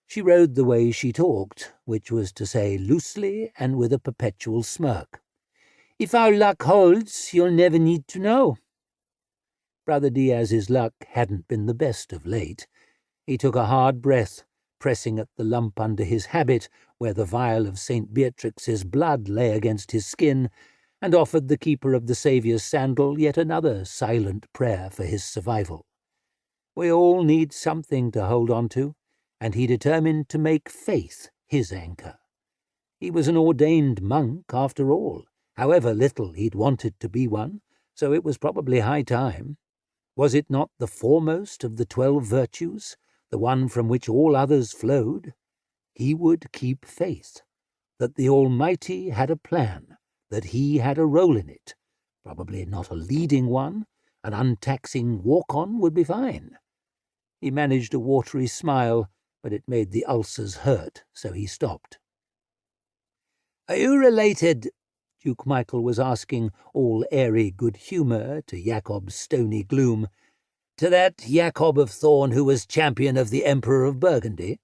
She rode the way she talked, which was to say loosely and with a perpetual smirk. If our luck holds, you'll never need to know. Brother Diaz's luck hadn't been the best of late. He took a hard breath, pressing at the lump under his habit where the vial of St. Beatrix's blood lay against his skin, and offered the keeper of the Saviour's sandal yet another silent prayer for his survival. We all need something to hold on to, and he determined to make faith his anchor. He was an ordained monk, after all, however little he'd wanted to be one, so it was probably high time. Was it not the foremost of the 12 virtues, the one from which all others flowed? He would keep faith, that the Almighty had a plan, that he had a role in it, probably not a leading one. An untaxing walk-on would be fine. He managed a watery smile, but it made the ulcers hurt, so he stopped. Are you related, Duke Michael was asking, all airy good humour to Jacob's stony gloom, to that Jacob of Thorn who was champion of the Emperor of Burgundy?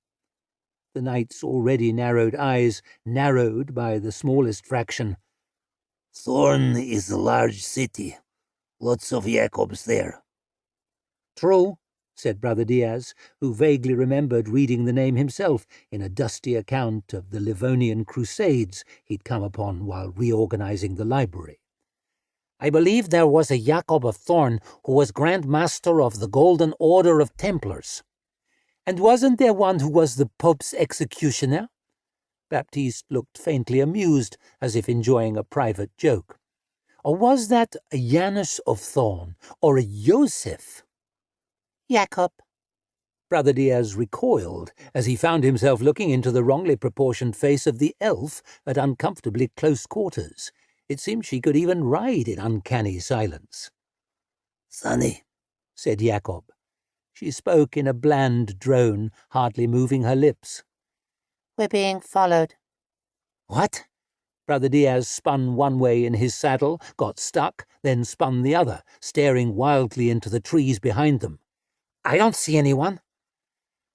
The knight's already narrowed eyes narrowed by the smallest fraction. Thorn is a large city. Lots of Jacobs there. True, said Brother Diaz, who vaguely remembered reading the name himself in a dusty account of the Livonian Crusades he'd come upon while reorganizing the library. I believe there was a Jacob of Thorn who was Grand Master of the Golden Order of Templars. And wasn't there one who was the Pope's executioner? Baptiste looked faintly amused, as if enjoying a private joke. Or was that a Janus of Thorn, or a Joseph? Jacob. Brother Diaz recoiled as he found himself looking into the wrongly proportioned face of the elf at uncomfortably close quarters. It seemed she could even ride in uncanny silence. Sonny, said Jacob. She spoke in a bland drone, hardly moving her lips. We're being followed. What? Brother Diaz spun one way in his saddle, got stuck, then spun the other, staring wildly into the trees behind them. I don't see anyone.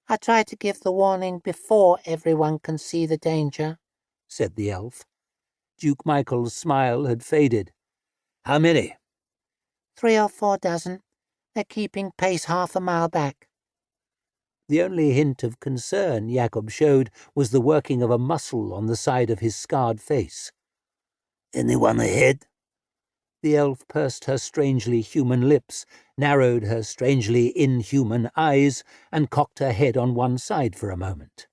I tried to give the warning before everyone can see the danger, said the elf. Duke Michael's smile had faded. How many? 3 or 4 dozen. They're keeping pace half a mile back. The only hint of concern Jacob showed was the working of a muscle on the side of his scarred face. Anyone ahead? The elf pursed her strangely human lips, narrowed her strangely inhuman eyes, and cocked her head on one side for a moment.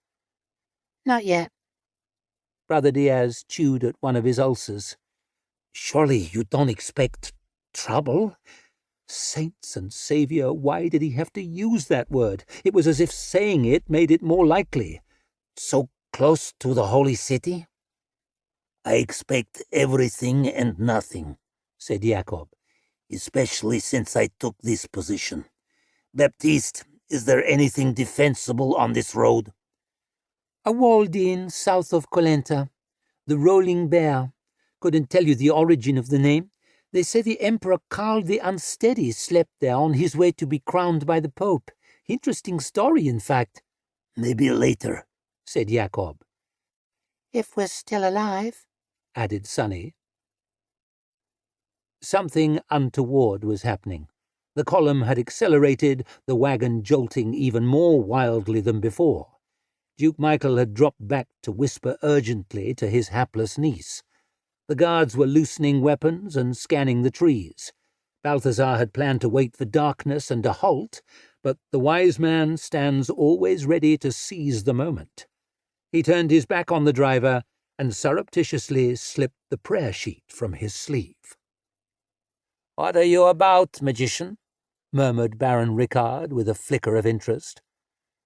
Not yet. Brother Diaz chewed at one of his ulcers. Surely you don't expect trouble? Saints and Saviour, why did he have to use that word? It was as if saying it made it more likely. So close to the holy city? I expect everything and nothing, said Jacob, especially since I took this position. Baptiste, is there anything defensible on this road? A walled inn south of Colenta. The Rolling Bear. Couldn't tell you the origin of the name. They say the Emperor Karl the Unsteady slept there on his way to be crowned by the Pope. Interesting story, in fact. Maybe later, said Jacob. If we're still alive, added Sonny. Something untoward was happening. The column had accelerated, the wagon jolting even more wildly than before. Duke Michael had dropped back to whisper urgently to his hapless niece. The guards were loosening weapons and scanning the trees. Balthazar had planned to wait for darkness and a halt, but the wise man stands always ready to seize the moment. He turned his back on the driver and surreptitiously slipped the prayer sheet from his sleeve. "What are you about, magician?" murmured Baron Ricard with a flicker of interest.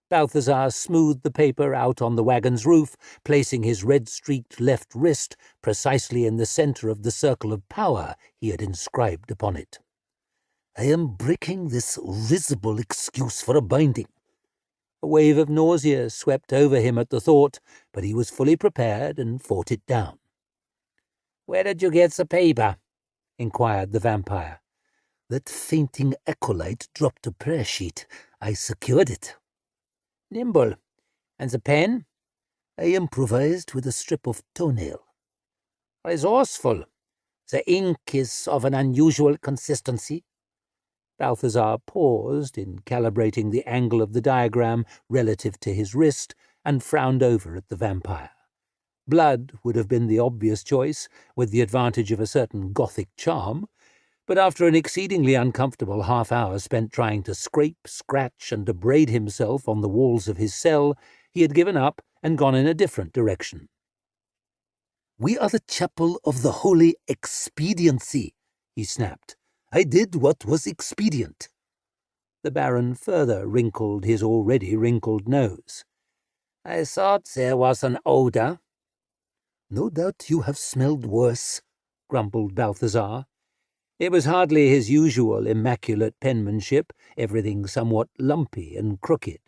Balthazar smoothed the paper out on the wagon's roof, placing his red-streaked left wrist precisely in the centre of the circle of power he had inscribed upon it. "I am breaking this risible excuse for a binding." A wave of nausea swept over him at the thought, but he was fully prepared and fought it down. "Where did you get the paper?" inquired the vampire. "That fainting acolyte dropped a prayer sheet. I secured it." "Nimble. And the pen?" "I improvised with a strip of toenail." "Resourceful. The ink is of an unusual consistency." Balthazar paused in calibrating the angle of the diagram relative to his wrist and frowned over at the vampire. Blood would have been the obvious choice, with the advantage of a certain gothic charm, but after an exceedingly uncomfortable half-hour spent trying to scrape, scratch, and abrade himself on the walls of his cell, he had given up and gone in a different direction. "We are the chapel of the Holy Expediency," he snapped. "I did what was expedient." The Baron further wrinkled his already wrinkled nose. "I thought there was an odour." "No doubt you have smelled worse," grumbled Balthazar. It was hardly his usual immaculate penmanship, everything somewhat lumpy and crooked.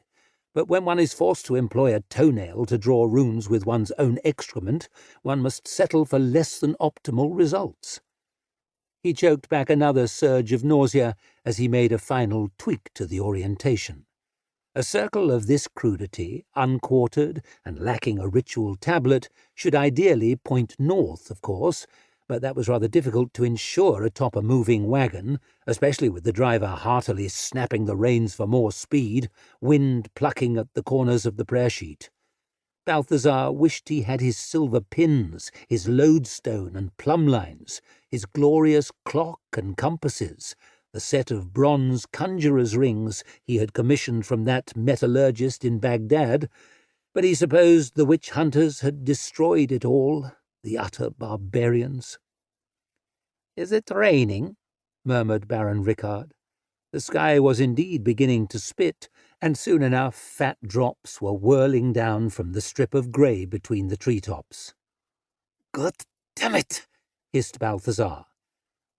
But when one is forced to employ a toenail to draw runes with one's own excrement, one must settle for less than optimal results. He choked back another surge of nausea as he made a final tweak to the orientation. A circle of this crudity, unquartered and lacking a ritual tablet, should ideally point north, of course, but that was rather difficult to ensure atop a moving wagon, especially with the driver heartily snapping the reins for more speed, wind plucking at the corners of the prayer sheet. Balthazar wished he had his silver pins, his lodestone and plumb lines, his glorious clock and compasses, the set of bronze conjurer's rings he had commissioned from that metallurgist in Baghdad, but he supposed the witch-hunters had destroyed it all, the utter barbarians. "Is it raining?" murmured Baron Rickard. The sky was indeed beginning to spit, and soon enough fat drops were whirling down from the strip of grey between the treetops. "God damn it!" hissed Balthazar.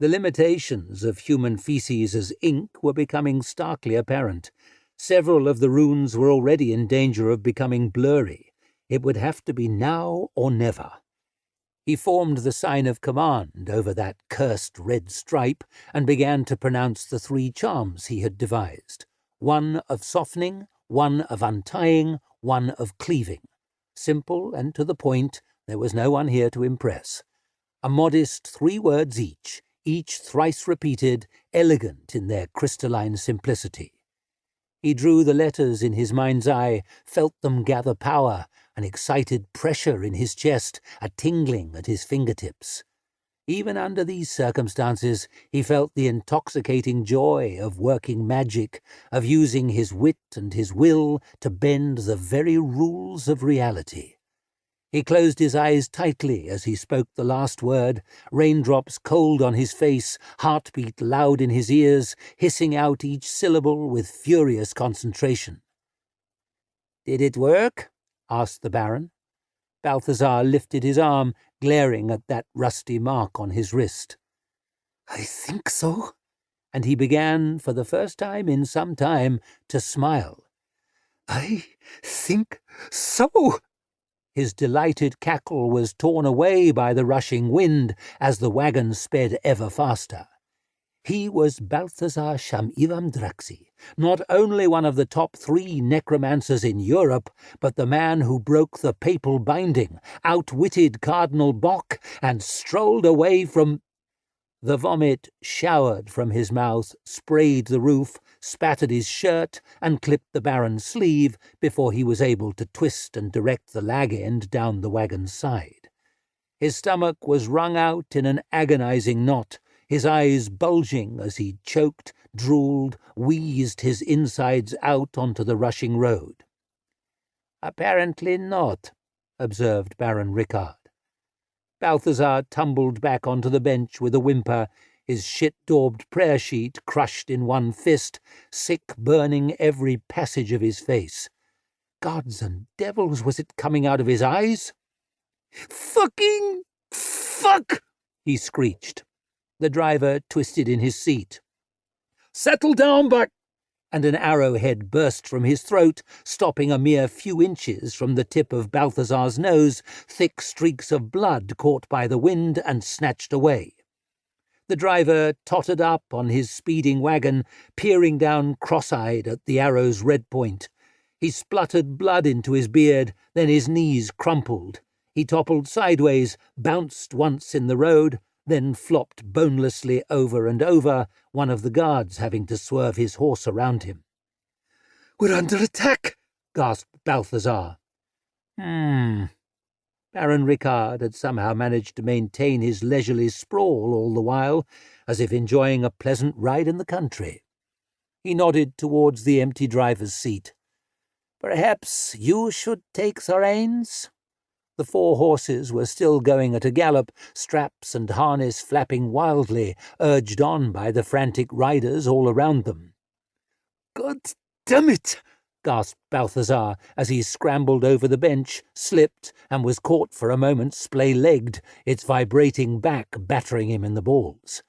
The limitations of human feces as ink were becoming starkly apparent. Several of the runes were already in danger of becoming blurry. It would have to be now or never. He formed the sign of command over that cursed red stripe and began to pronounce the 3 charms he had devised. 1 of softening, 1 of untying, 1 of cleaving. Simple and to the point, there was no one here to impress. A modest 3 words each thrice repeated, elegant in their crystalline simplicity. He drew the letters in his mind's eye, felt them gather power, an excited pressure in his chest, a tingling at his fingertips. Even under these circumstances, he felt the intoxicating joy of working magic, of using his wit and his will to bend the very rules of reality. He closed his eyes tightly as he spoke the last word, raindrops cold on his face, heartbeat loud in his ears, hissing out each syllable with furious concentration. "Did it work?" asked the Baron. Balthazar lifted his arm, glaring at that rusty mark on his wrist. "I think so," and he began, for the first time in some time, to smile. "I think so." His delighted cackle was torn away by the rushing wind as the wagon sped ever faster. He was Balthazar Shamiram-Draxi, not only one of the top 3 necromancers in Europe, but the man who broke the papal binding, outwitted Cardinal Bock, and strolled away from— The vomit showered from his mouth, sprayed the roof, spattered his shirt, and clipped the Baron's sleeve before he was able to twist and direct the lag end down the wagon's side. His stomach was wrung out in an agonizing knot, his eyes bulging as he choked, drooled, wheezed his insides out onto the rushing road. "Apparently not," observed Baron Rickard. Balthazar tumbled back onto the bench with a whimper, his shit-daubed prayer sheet crushed in one fist, sick burning every passage of his face. Gods and devils, was it coming out of his eyes? "Fucking fuck!" he screeched. The driver twisted in his seat. "Settle down, Buck!" And an arrowhead burst from his throat, stopping a mere few inches from the tip of Balthazar's nose, thick streaks of blood caught by the wind and snatched away. The driver tottered up on his speeding wagon, peering down cross-eyed at the arrow's red point. He spluttered blood into his beard, then his knees crumpled. He toppled sideways, bounced once in the road, then flopped bonelessly over and over, one of the guards having to swerve his horse around him. "We're under attack!" gasped Balthazar. Baron Rickard had somehow managed to maintain his leisurely sprawl all the while, as if enjoying a pleasant ride in the country. He nodded towards the empty driver's seat. "Perhaps you should take the reins?" The 4 horses were still going at a gallop, straps and harness flapping wildly, urged on by the frantic riders all around them. "God damn it!" gasped Balthazar as he scrambled over the bench, slipped, and was caught for a moment splay-legged, its vibrating back battering him in the balls.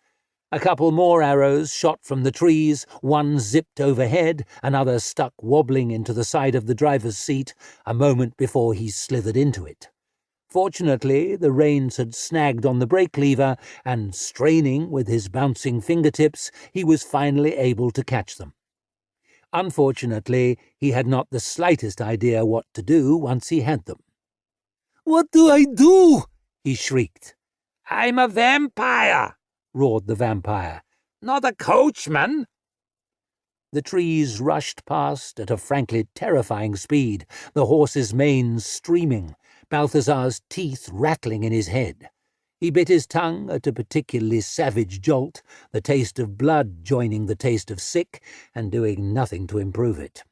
A couple more arrows shot from the trees, one zipped overhead, another stuck wobbling into the side of the driver's seat, a moment before he slithered into it. Fortunately, the reins had snagged on the brake lever, and, straining with his bouncing fingertips, he was finally able to catch them. Unfortunately, he had not the slightest idea what to do once he had them. "What do I do?" he shrieked. "I'm a vampire," roared the vampire, "not a coachman." The trees rushed past at a frankly terrifying speed, the horse's mane streaming, Balthazar's teeth rattling in his head. He bit his tongue at a particularly savage jolt, the taste of blood joining the taste of sick and doing nothing to improve it.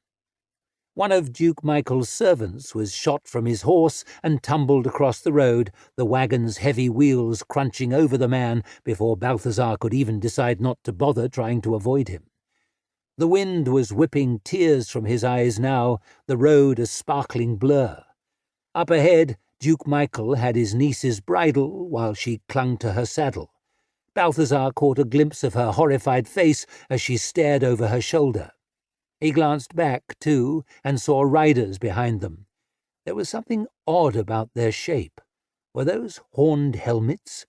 One of Duke Michael's servants was shot from his horse and tumbled across the road, the wagon's heavy wheels crunching over the man before Balthazar could even decide not to bother trying to avoid him. The wind was whipping tears from his eyes now, the road a sparkling blur. Up ahead, Duke Michael had his niece's bridle while she clung to her saddle. Balthazar caught a glimpse of her horrified face as she stared over her shoulder. He glanced back, too, and saw riders behind them. There was something odd about their shape. Were those horned helmets?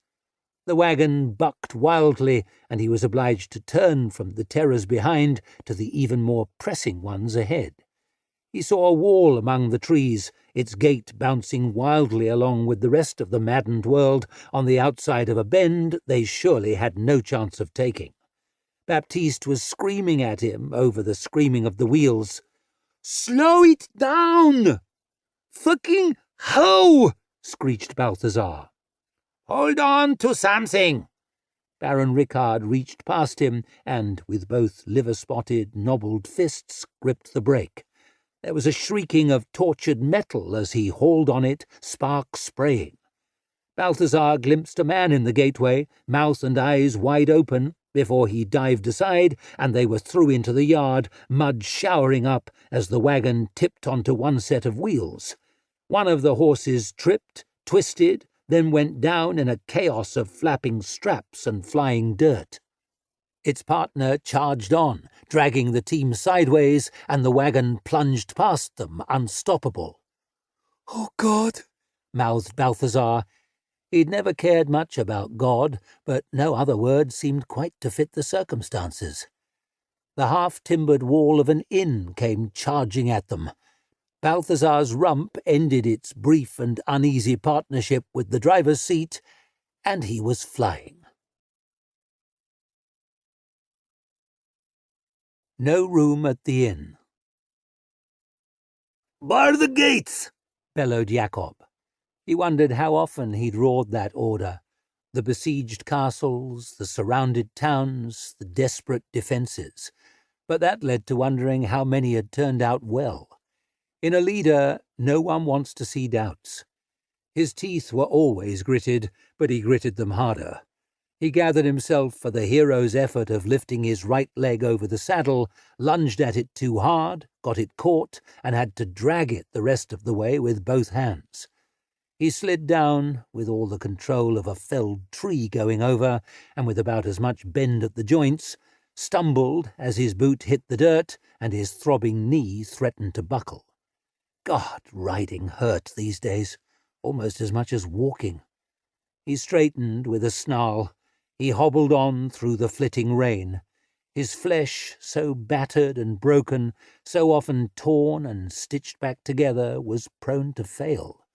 The wagon bucked wildly, and he was obliged to turn from the terrors behind to the even more pressing ones ahead. He saw a wall among the trees, its gate bouncing wildly along with the rest of the maddened world on the outside of a bend they surely had no chance of taking. Baptiste was screaming at him over the screaming of the wheels. "Slow it down! Fucking ho!" screeched Balthazar. "Hold on to something!" Baron Rickard reached past him and, with both liver-spotted, knobbled fists, gripped the brake. There was a shrieking of tortured metal as he hauled on it, sparks spraying. Balthazar glimpsed a man in the gateway, mouth and eyes wide open, before he dived aside, and they were through into the yard, mud showering up as the wagon tipped onto one set of wheels. One of the horses tripped, twisted, then went down in a chaos of flapping straps and flying dirt. Its partner charged on, dragging the team sideways, and the wagon plunged past them, unstoppable. "Oh, God," mouthed Balthazar. He'd never cared much about God, but no other word seemed quite to fit the circumstances. The half-timbered wall of an inn came charging at them. Balthazar's rump ended its brief and uneasy partnership with the driver's seat, and he was flying. No room at the inn. "Bar the gates!" bellowed Jacob. He wondered how often he'd roared that order. The besieged castles, the surrounded towns, the desperate defences. But that led to wondering how many had turned out well. In a leader, no one wants to see doubts. His teeth were always gritted, but he gritted them harder. He gathered himself for the hero's effort of lifting his right leg over the saddle, lunged at it too hard, got it caught, and had to drag it the rest of the way with both hands. He slid down, with all the control of a felled tree going over, and with about as much bend at the joints, stumbled as his boot hit the dirt and his throbbing knee threatened to buckle. God, riding hurt these days, almost as much as walking. He straightened with a snarl. He hobbled on through the flitting rain. His flesh, so battered and broken, so often torn and stitched back together, was prone to fail.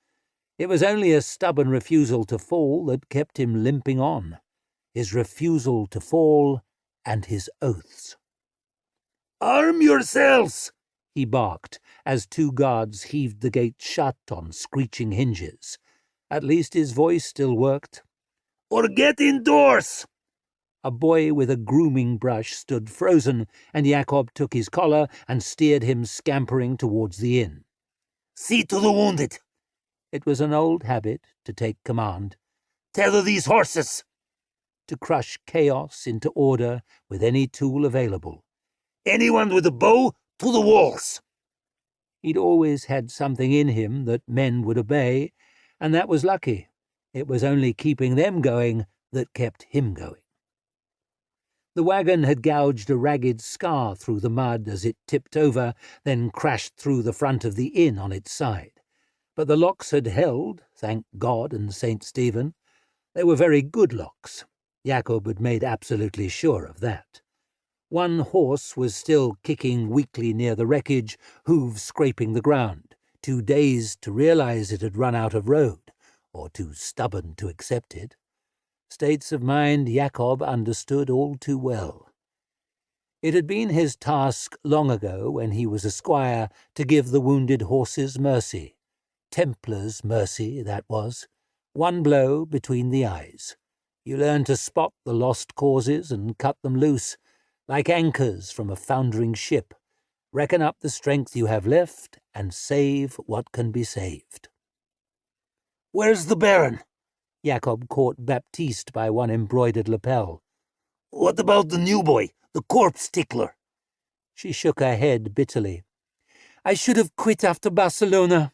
It was only a stubborn refusal to fall that kept him limping on. His refusal to fall and his oaths. "Arm yourselves!" he barked, as two guards heaved the gate shut on screeching hinges. At least his voice still worked. "Or get indoors!" A boy with a grooming brush stood frozen, and Jacob took his collar and steered him scampering towards the inn. "See to the wounded!" It was an old habit to take command. "Tether these horses!" To crush chaos into order with any tool available. "Anyone with a bow, to the walls!" He'd always had something in him that men would obey, and that was lucky. It was only keeping them going that kept him going. The wagon had gouged a ragged scar through the mud as it tipped over, then crashed through the front of the inn on its side. But the locks had held, thank God and St. Stephen. They were very good locks. Jacob had made absolutely sure of that. One horse was still kicking weakly near the wreckage, hooves scraping the ground, too dazed to realize it had run out of road, or too stubborn to accept it. States of mind Jacob understood all too well. It had been his task long ago, when he was a squire, to give the wounded horses mercy. Templar's mercy, that was. One blow between the eyes. You learn to spot the lost causes and cut them loose, like anchors from a foundering ship. Reckon up the strength you have left, and save what can be saved. "Where's the Baron?" Jacob caught Baptiste by one embroidered lapel. "What about the new boy, the corpse tickler?" She shook her head bitterly. "I should have quit after Barcelona."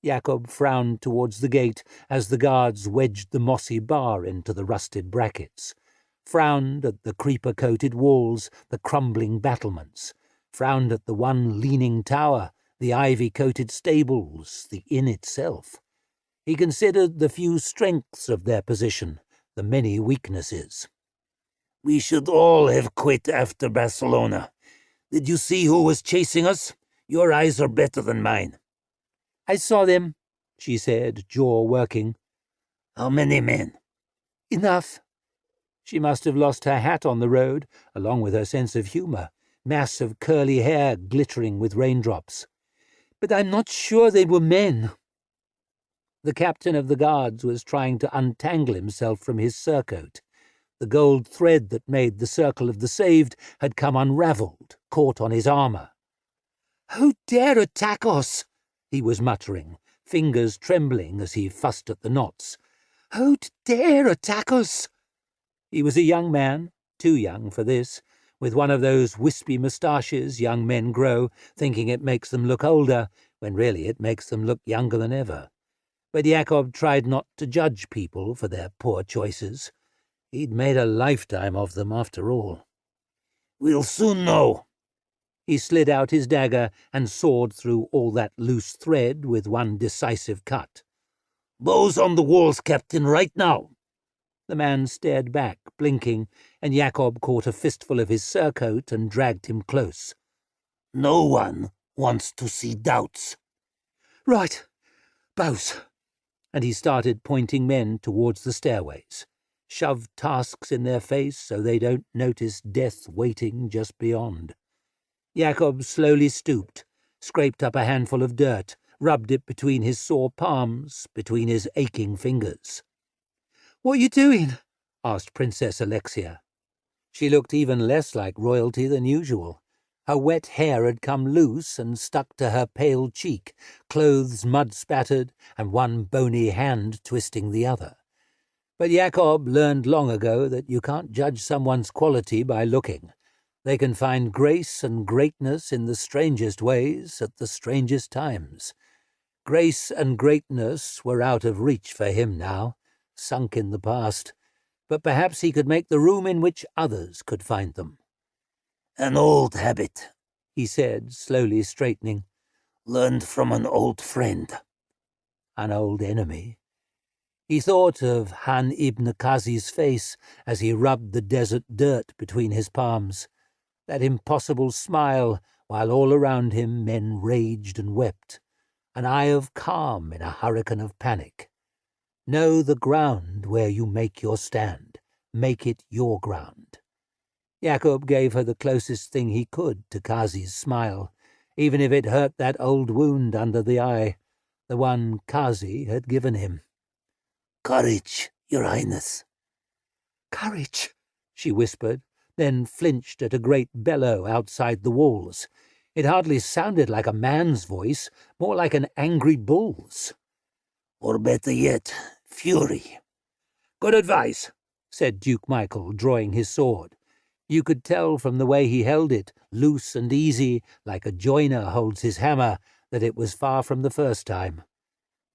Jacob frowned towards the gate as the guards wedged the mossy bar into the rusted brackets, frowned at the creeper-coated walls, the crumbling battlements, frowned at the one leaning tower, the ivy-coated stables, the inn itself. He considered the few strengths of their position, the many weaknesses. "We should all have quit after Barcelona. Did you see who was chasing us? Your eyes are better than mine." "I saw them," she said, jaw working. "How many men?" "Enough." She must have lost her hat on the road, along with her sense of humour, mass of curly hair glittering with raindrops. "But I'm not sure they were men." The captain of the guards was trying to untangle himself from his surcoat. The gold thread that made the circle of the saved had come unravelled, caught on his armour. "Who dare attack us?" he was muttering, fingers trembling as he fussed at the knots. "Who dare attack us?" He was a young man, too young for this, with one of those wispy moustaches young men grow, thinking it makes them look older, when really it makes them look younger than ever. But Jacob tried not to judge people for their poor choices. He'd made a lifetime of them, after all. "We'll soon know." He slid out his dagger and sawed through all that loose thread with one decisive cut. "Bows on the walls, Captain, right now." The man stared back, blinking, and Jacob caught a fistful of his surcoat and dragged him close. "No one wants to see doubts." "Right, bows." And he started pointing men towards the stairways. Shoved tasks in their face so they don't notice death waiting just beyond. Jacob slowly stooped, scraped up a handful of dirt, rubbed it between his sore palms, between his aching fingers. "What are you doing?" asked Princess Alexia. She looked even less like royalty than usual. Her wet hair had come loose and stuck to her pale cheek, clothes mud-spattered, and one bony hand twisting the other. But Jacob learned long ago that you can't judge someone's quality by looking. They can find grace and greatness in the strangest ways at the strangest times. Grace and greatness were out of reach for him now, sunk in the past, but perhaps he could make the room in which others could find them. "An old habit," he said, slowly straightening. "Learned from an old friend." An old enemy. He thought of Han ibn Qazi's face as he rubbed the desert dirt between his palms, that impossible smile while all around him men raged and wept, an eye of calm in a hurricane of panic. Know the ground where you make your stand. Make it your ground. Jacob gave her the closest thing he could to Qazi's smile, even if it hurt that old wound under the eye, the one Qazi had given him. "Courage, Your Highness." "Courage," she whispered, then flinched at a great bellow outside the walls. It hardly sounded like a man's voice, more like an angry bull's. "Or better yet, fury." "Good advice," said Duke Michael, drawing his sword. You could tell from the way he held it, loose and easy, like a joiner holds his hammer, that it was far from the first time.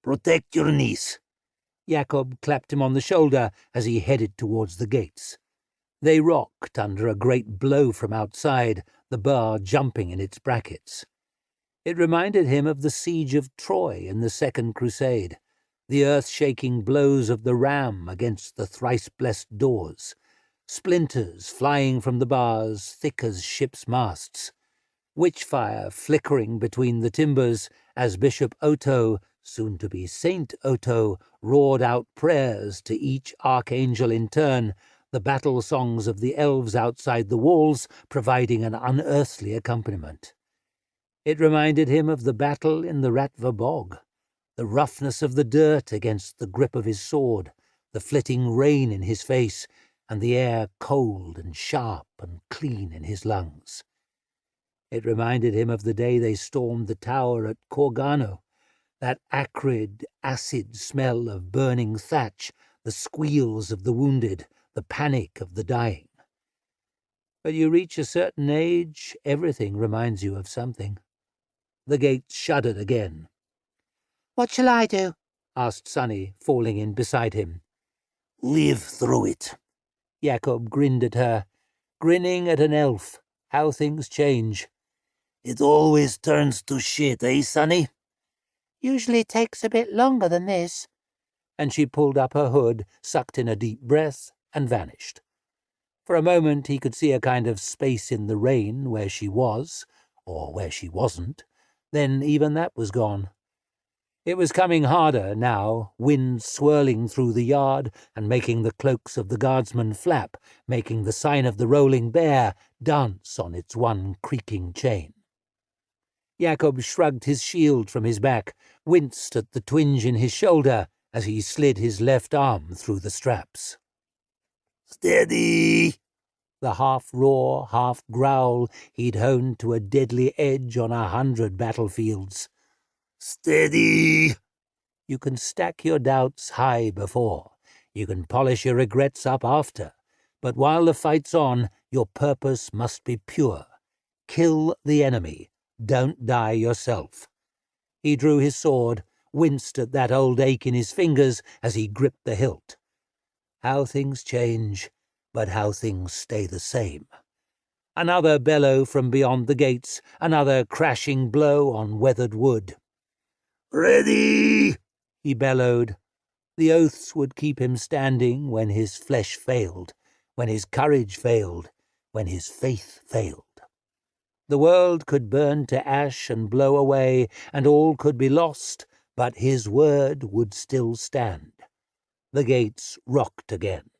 "Protect your niece." Jacob clapped him on the shoulder as he headed towards the gates. They rocked under a great blow from outside, the bar jumping in its brackets. It reminded him of the siege of Troy in the Second Crusade, the earth-shaking blows of the ram against the thrice-blessed doors, splinters flying from the bars thick as ships' masts, witch-fire flickering between the timbers as Bishop Otto, soon to be Saint Otto, roared out prayers to each archangel in turn, the battle songs of the elves outside the walls providing an unearthly accompaniment. It reminded him of the battle in the Ratva bog, the roughness of the dirt against the grip of his sword, the flitting rain in his face, and the air cold and sharp and clean in his lungs. It reminded him of the day they stormed the tower at Corgano, that acrid, acid smell of burning thatch, the squeals of the wounded, the panic of the dying. But you reach a certain age, everything reminds you of something. The gates shuddered again. "What shall I do?" asked Sonny, falling in beside him. Live through it. Jacob grinned at her, grinning at an elf. How things change. It always turns to shit, eh, Sonny? "Usually takes a bit longer than this." And she pulled up her hood, sucked in a deep breath, and vanished. For a moment he could see a kind of space in the rain where she was, or where she wasn't. Then even that was gone. It was coming harder now, wind swirling through the yard and making the cloaks of the guardsmen flap, making the sign of the rolling bear dance on its one creaking chain. Jacob shrugged his shield from his back, winced at the twinge in his shoulder as he slid his left arm through the straps. Steady! The half-roar, half-growl he'd honed to a deadly edge on 100 battlefields. Steady! You can stack your doubts high before. You can polish your regrets up after. But while the fight's on, your purpose must be pure. Kill the enemy. Don't die yourself. He drew his sword, winced at that old ache in his fingers as he gripped the hilt. How things change, but how things stay the same. Another bellow from beyond the gates, another crashing blow on weathered wood. Ready! He bellowed. The oaths would keep him standing when his flesh failed, when his courage failed, when his faith failed. The world could burn to ash and blow away, and all could be lost, but his word would still stand. The gates rocked again.